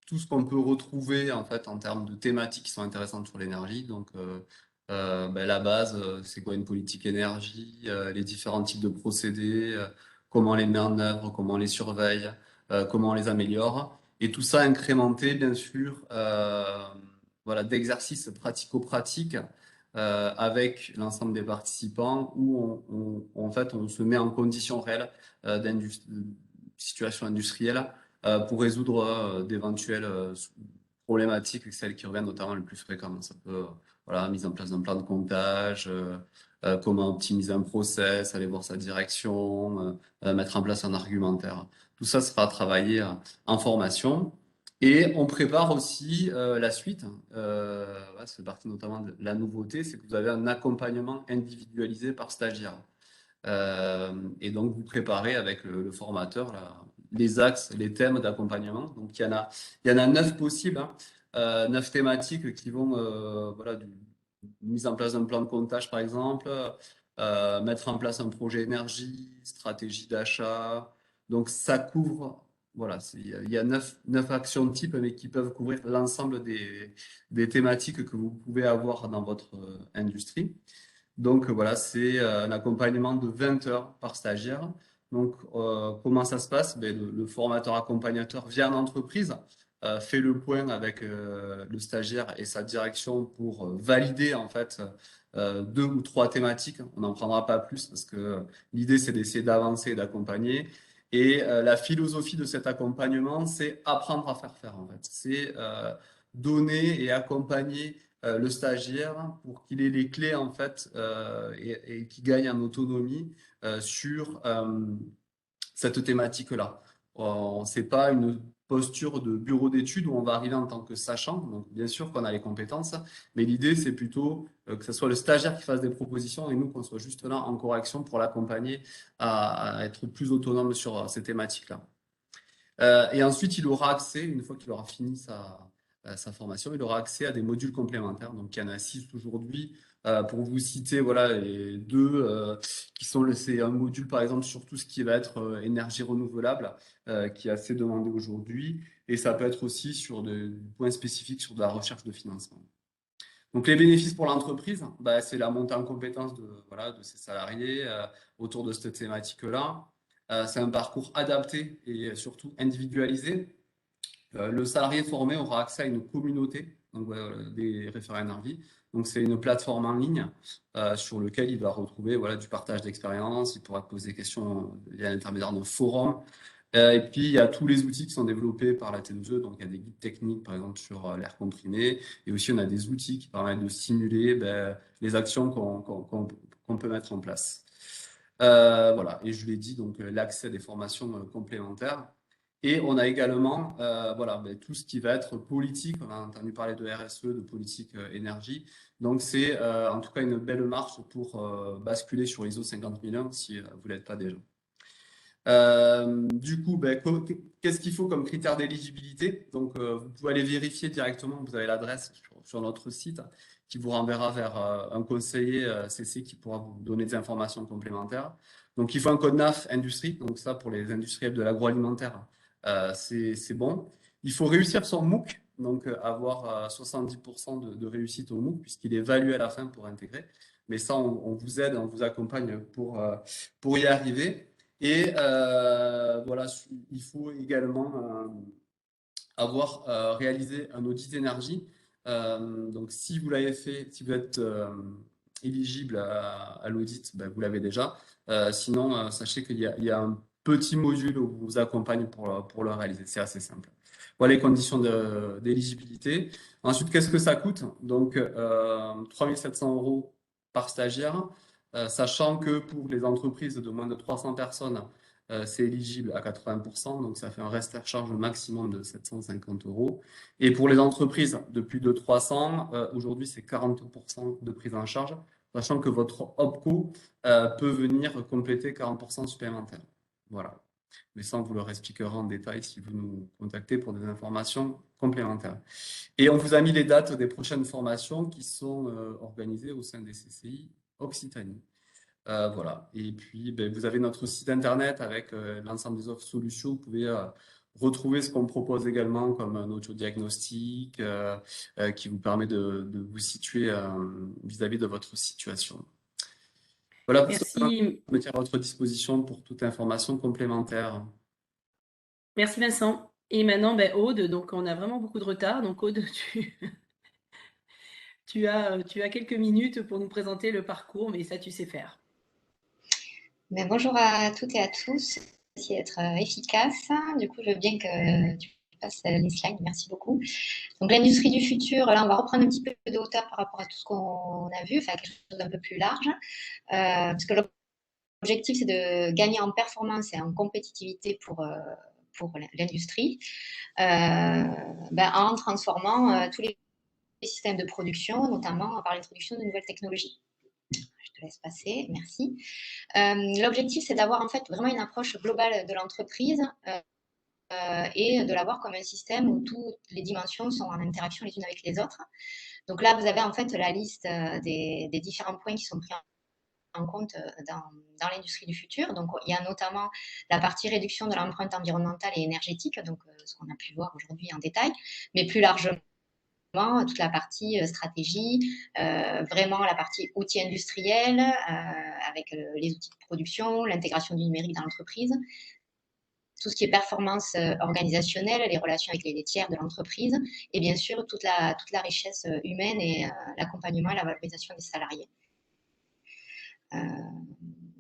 tout ce qu'on peut retrouver en fait en termes de thématiques qui sont intéressantes sur l'énergie. Donc, la base, c'est quoi une politique énergie, les différents types de procédés, comment on les met en œuvre, comment on les surveille, comment on les améliore. Et tout ça incrémenté, bien sûr, voilà, d'exercices pratico-pratiques avec l'ensemble des participants où en fait, on se met en condition réelle de situation industrielle pour résoudre d'éventuelles problématiques, celles qui reviennent notamment le plus fréquemment. Ça peut, voilà, mise en place d'un plan de comptage, comment optimiser un process, aller voir sa direction, mettre en place un argumentaire. Tout ça sera travaillé en formation. Et on prépare aussi la suite. C'est partie notamment de la nouveauté, c'est que vous avez un accompagnement individualisé par stagiaire. Et donc, vous préparez avec le formateur les axes, les thèmes d'accompagnement. Donc, il y en a 9 possibles, hein. 9 thématiques qui vont, voilà, mise en place d'un plan de comptage, par exemple, mettre en place un projet énergie, stratégie d'achat. Donc, ça couvre, voilà, il y a 9 actions types, mais qui peuvent couvrir l'ensemble des thématiques que vous pouvez avoir dans votre industrie. Donc, voilà, c'est un accompagnement de 20 heures par stagiaire. Donc, comment ça se passe? Ben, le formateur accompagnateur vient en entreprise, fait le point avec le stagiaire et sa direction pour valider en fait 2 ou 3 thématiques. On n'en prendra pas plus parce que l'idée c'est d'essayer d'avancer et d'accompagner. Et la philosophie de cet accompagnement, c'est apprendre à faire faire en fait. C'est donner et accompagner le stagiaire pour qu'il ait les clés en fait et qu'il gagne en autonomie sur cette thématique-là. C'est pas une posture de bureau d'études où on va arriver en tant que sachant. Donc, bien sûr qu'on a les compétences, mais l'idée, c'est plutôt que ce soit le stagiaire qui fasse des propositions et nous, qu'on soit juste là en correction pour l'accompagner à être plus autonome sur ces thématiques-là. Et ensuite, il aura accès, une fois qu'il aura fini sa formation, il aura accès à des modules complémentaires. Donc, il y en a 6 aujourd'hui. Pour vous citer, voilà, les 2 qui sont, c'est un module par exemple sur tout ce qui va être énergie renouvelable, qui est assez demandé aujourd'hui, et ça peut être aussi sur des points spécifiques sur de la recherche de financement. Donc les bénéfices pour l'entreprise, bah, c'est la montée en compétence voilà, de ses salariés autour de cette thématique-là. C'est un parcours adapté et surtout individualisé. Le salarié formé aura accès à une communauté, donc des référents énergie. Donc c'est une plateforme en ligne sur laquelle il va retrouver voilà, du partage d'expérience, il pourra poser des questions via l'intermédiaire d'un forum. Et puis il y a tous les outils qui sont développés par la T2E, donc il y a des guides techniques par exemple sur l'air comprimé, et aussi on a des outils qui permettent de simuler les actions qu'on peut mettre en place. Voilà, et je l'ai dit, donc l'accès à des formations complémentaires. Et on a également voilà, tout ce qui va être politique. On a entendu parler de RSE, de politique énergie. Donc, c'est en tout cas une belle marche pour basculer sur ISO 50001 si vous ne l'êtes pas déjà. Du coup, qu'est-ce qu'il faut comme critère d'éligibilité? Donc, vous pouvez aller vérifier directement. Vous avez l'adresse sur notre site qui vous renverra vers un conseiller CC qui pourra vous donner des informations complémentaires. Donc, il faut un code NAF industrie. Donc, ça, pour les industriels de l'agroalimentaire, c'est bon. Il faut réussir son MOOC, donc avoir 70% de réussite au MOOC, puisqu'il est évalué à la fin pour intégrer. Mais ça, on vous aide, on vous accompagne pour y arriver. Et voilà, il faut également avoir réalisé un audit énergie. Donc, si vous l'avez fait, si vous êtes éligible à l'audit, vous l'avez déjà. Sinon, sachez qu'il y a un petit module où vous accompagne pour le réaliser. C'est assez simple. Voilà les conditions d'éligibilité. Ensuite, qu'est-ce que ça coûte? Donc, 3 700 € par stagiaire, sachant que pour les entreprises de moins de 300 personnes, c'est éligible à 80%, donc ça fait un reste à charge maximum de 750 €. Et pour les entreprises de plus de 300, aujourd'hui, c'est 40% de prise en charge, sachant que votre OPCO peut venir compléter 40% supplémentaires. Voilà. Mais ça, on vous le expliquera en détail si vous nous contactez pour des informations complémentaires. Et on vous a mis les dates des prochaines formations qui sont organisées au sein des CCI Occitanie. Voilà. Et puis, vous avez notre site internet avec l'ensemble des offres solutions. Vous pouvez retrouver ce qu'on propose également comme un autodiagnostic qui vous permet de vous situer vis-à-vis de votre situation. Voilà, Merci. je me tiens à votre disposition pour toute information complémentaire. Merci Vincent. Et maintenant, Aude, donc on a vraiment beaucoup de retard. Donc Aude, tu as quelques minutes pour nous présenter le parcours, mais ça, tu sais faire. Bonjour à toutes et à tous. Je vais essayer d'être efficace. Du coup, je veux bien que tu passes les slides. Merci beaucoup. Donc, l'industrie du futur, là, on va reprendre un petit peu de hauteur par rapport à tout ce qu'on a vu, enfin quelque chose d'un peu plus large. Parce que l'objectif, c'est de gagner en performance et en compétitivité pour l'industrie en transformant tous les systèmes de production, notamment par l'introduction de nouvelles technologies. Je te laisse passer, merci. L'objectif, c'est d'avoir en fait vraiment une approche globale de l'entreprise et de l'avoir comme un système où toutes les dimensions sont en interaction les unes avec les autres. Donc là, vous avez en fait la liste des différents points qui sont pris en compte dans l'industrie du futur. Donc, il y a notamment la partie réduction de l'empreinte environnementale et énergétique, donc ce qu'on a pu voir aujourd'hui en détail, mais plus largement, toute la partie stratégie, vraiment la partie outils industriels, avec les outils de production, l'intégration du numérique dans l'entreprise, tout ce qui est performance organisationnelle, les relations avec les tiers de l'entreprise, et bien sûr toute la richesse humaine et l'accompagnement et la valorisation des salariés.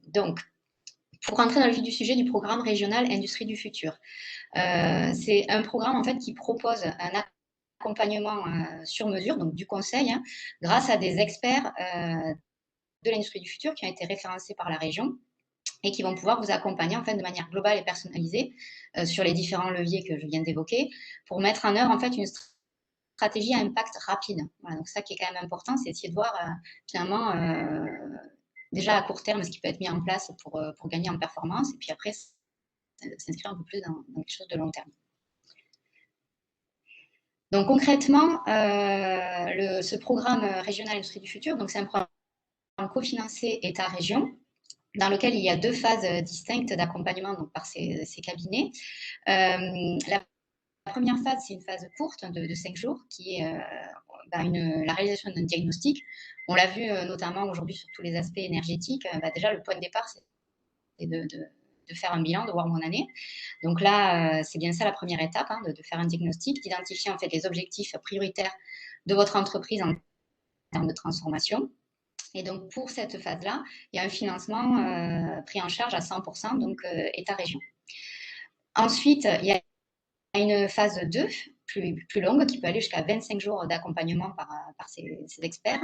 Donc, pour rentrer dans le vif du sujet du programme régional Industrie du futur, c'est un programme en fait qui propose un accompagnement sur mesure, donc du conseil, grâce à des experts de l'industrie du futur qui ont été référencés par la région et qui vont pouvoir vous accompagner en fait de manière globale et personnalisée sur les différents leviers que je viens d'évoquer pour mettre en œuvre en fait une stratégie à impact rapide. Voilà, donc ça qui est quand même important, c'est essayer de voir finalement déjà à court terme ce qui peut être mis en place pour gagner en performance et puis après s'inscrire un peu plus dans quelque chose de long terme. Donc concrètement, ce programme régional Industrie du futur, donc c'est un programme cofinancé État-région, dans lequel il y a 2 phases distinctes d'accompagnement par ces cabinets. La première phase, c'est une phase courte de 5 jours, qui est la réalisation d'un diagnostic. On l'a vu notamment aujourd'hui sur tous les aspects énergétiques. Déjà, le point de départ, c'est de faire un bilan, de voir mon année. Donc là, c'est bien ça la première étape, de faire un diagnostic, d'identifier en fait les objectifs prioritaires de votre entreprise en termes de transformation. Et donc, pour cette phase-là, il y a un financement pris en charge à 100%, donc État-région. Ensuite, il y a une phase 2, plus longue, qui peut aller jusqu'à 25 jours d'accompagnement par ces experts,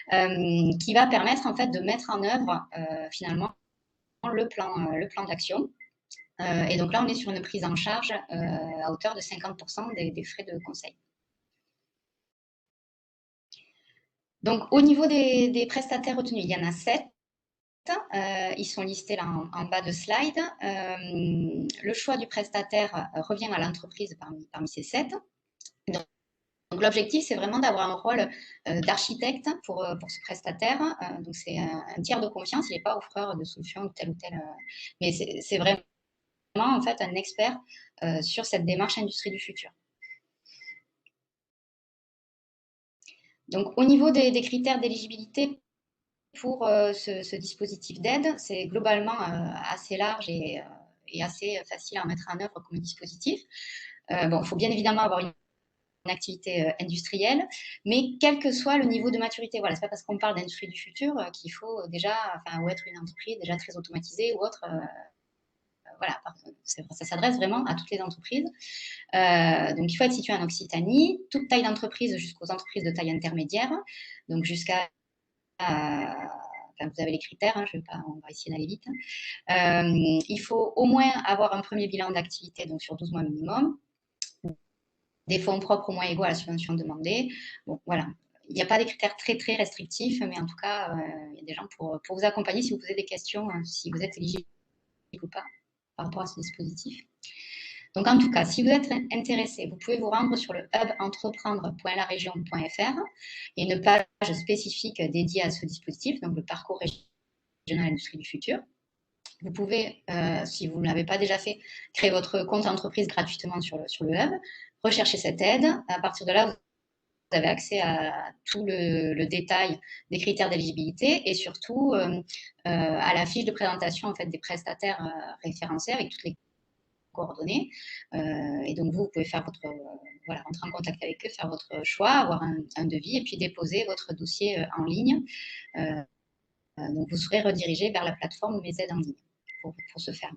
qui va permettre en fait de mettre en œuvre finalement le plan d'action. Et donc là, on est sur une prise en charge à hauteur de 50% des frais de conseil. Donc, au niveau des prestataires retenus, il y en a 7. Ils sont listés là en bas de slide. Le choix du prestataire revient à l'entreprise parmi ces 7. Donc, l'objectif, c'est vraiment d'avoir un rôle d'architecte pour ce prestataire. Donc, c'est un tiers de confiance. Il n'est pas offreur de solutions telle ou telle. Mais c'est vraiment en fait un expert sur cette démarche industrie du futur. Donc, au niveau des critères d'éligibilité pour ce dispositif d'aide, c'est globalement assez large et assez facile à mettre en œuvre comme dispositif. Il faut bien évidemment avoir une activité industrielle, mais quel que soit le niveau de maturité. Voilà, c'est pas parce qu'on parle d'industrie du futur qu'il faut déjà, ou être une entreprise déjà très automatisée ou autre. Voilà, ça s'adresse vraiment à toutes les entreprises. Donc, il faut être situé en Occitanie, toute taille d'entreprise jusqu'aux entreprises de taille intermédiaire, donc jusqu'à... vous avez les critères, on va essayer d'aller vite. Il faut au moins avoir un premier bilan d'activité, donc sur 12 mois minimum, des fonds propres au moins égaux à la subvention demandée. Bon, voilà. Il n'y a pas des critères très, très restrictifs, mais en tout cas, il y a des gens pour vous accompagner si vous posez des questions, si vous êtes éligible ou pas par rapport à ce dispositif. Donc, en tout cas, si vous êtes intéressé, vous pouvez vous rendre sur le hub entreprendre.laregion.fr. Il y a une page spécifique dédiée à ce dispositif, donc le parcours régional industrie du futur. Vous pouvez, si vous ne l'avez pas déjà fait, créer votre compte entreprise gratuitement sur le hub, rechercher cette aide. À partir de là, vous avez accès à tout le détail des critères d'éligibilité et surtout à la fiche de présentation en fait, des prestataires référencés avec toutes les coordonnées. Et donc, vous pouvez faire rentrer en contact avec eux, faire votre choix, avoir un devis et puis déposer votre dossier en ligne. Donc, vous serez redirigé vers la plateforme Mes aides en ligne pour ce faire.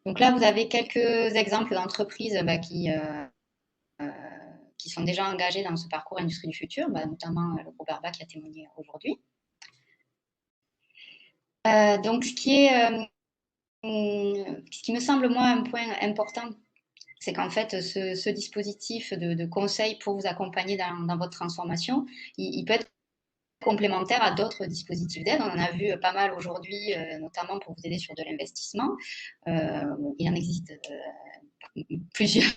Donc là, vous avez quelques exemples d'entreprises qui sont déjà engagées dans ce parcours industrie du futur, notamment le groupe Barba qui a témoigné aujourd'hui. Donc, ce qui me semble, moi, un point important, c'est qu'en fait, ce dispositif de conseil pour vous accompagner dans votre transformation, il peut être complémentaire à d'autres dispositifs d'aide. On en a vu pas mal aujourd'hui, notamment pour vous aider sur de l'investissement. Il en existe plusieurs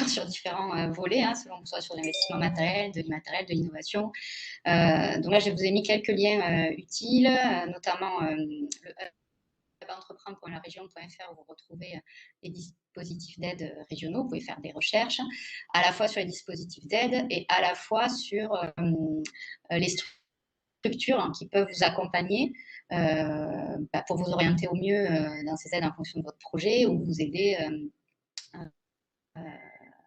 sur différents volets, hein, selon que ce soit sur l'investissement matériel, de l'immatériel, de l'innovation. Donc là, je vous ai mis quelques liens utiles, notamment le entreprendre.laregion.fr où vous retrouvez les dispositifs d'aide régionaux. Vous pouvez faire des recherches à la fois sur les dispositifs d'aide et à la fois sur les structures qui peuvent vous accompagner pour vous orienter au mieux dans ces aides en fonction de votre projet ou vous aider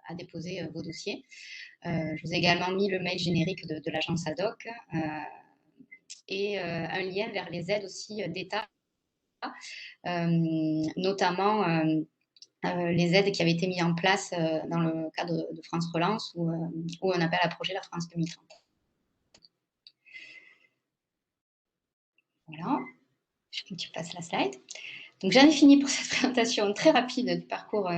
à déposer vos dossiers. Je vous ai également mis le mail générique de l'agence ADOC et un lien vers les aides aussi d'État, notamment les aides qui avaient été mises en place dans le cadre de France Relance ou un appel à projet La France 2030. Voilà, je passe la slide. Donc j'en ai fini pour cette présentation très rapide du parcours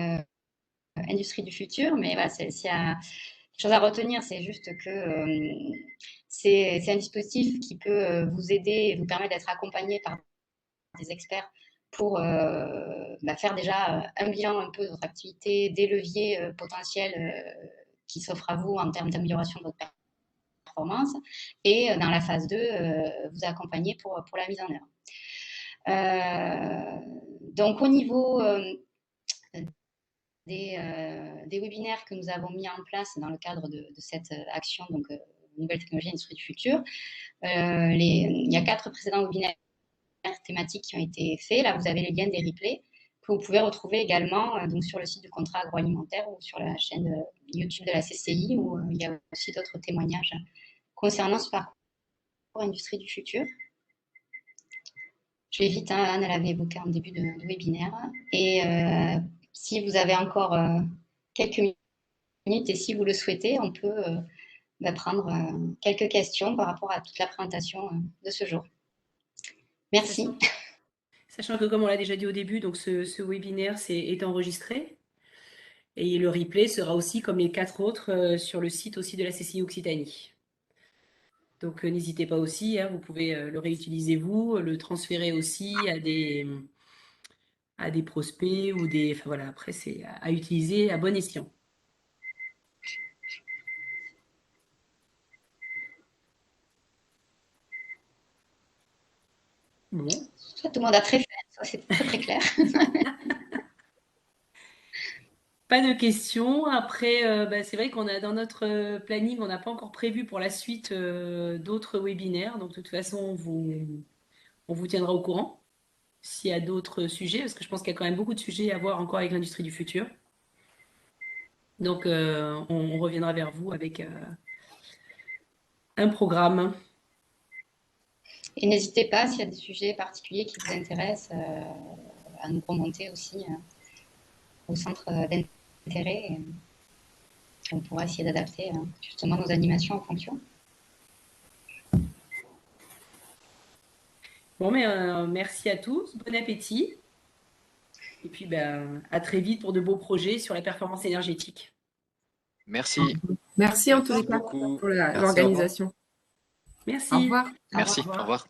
Industrie du futur, mais voilà, s'il y a quelque chose à retenir, c'est juste que c'est un dispositif qui peut vous aider et vous permettre d'être accompagné par des experts pour faire déjà un bilan un peu de votre activité, des leviers potentiels qui s'offrent à vous en termes d'amélioration de votre performance et dans la phase 2, vous accompagner pour la mise en œuvre. Donc au niveau des webinaires que nous avons mis en place dans le cadre de cette action, donc Nouvelles technologies, industrie du futur. Il y a 4 précédents webinaires thématiques qui ont été faits. Là, vous avez les liens des replays que vous pouvez retrouver également donc sur le site du contrat agroalimentaire ou sur la chaîne YouTube de la CCI où il y a aussi d'autres témoignages concernant ce parcours industrie du futur. Je vais vite, hein, Anne l'avait évoqué en début de webinaire. Et si vous avez encore quelques minutes et si vous le souhaitez, on peut prendre quelques questions par rapport à toute la présentation de ce jour. Merci. Sachant que, comme on l'a déjà dit au début, donc ce webinaire est enregistré et le replay sera aussi, comme les 4 autres, sur le site aussi de la CCI Occitanie. Donc n'hésitez pas aussi, hein, vous pouvez le réutiliser vous, le transférer aussi à des prospects ou des... Enfin voilà, après c'est à utiliser à bon escient. Bon. Tout le monde a très fait, ça c'est très très clair. Pas de questions. Après, c'est vrai qu'on a dans notre planning, on n'a pas encore prévu pour la suite d'autres webinaires. Donc, de toute façon, on vous tiendra au courant s'il y a d'autres sujets, parce que je pense qu'il y a quand même beaucoup de sujets à voir encore avec l'industrie du futur. Donc, on reviendra vers vous avec un programme. Et n'hésitez pas, s'il y a des sujets particuliers qui vous intéressent, à nous remonter aussi au centre d'intérêt. Et on pourra essayer d'adapter justement nos animations en fonction. Bon, mais merci à tous, bon appétit. Et puis, à très vite pour de beaux projets sur la performance énergétique. Merci. Merci en tous les cas pour l'organisation. Merci. Au revoir. Merci, au revoir.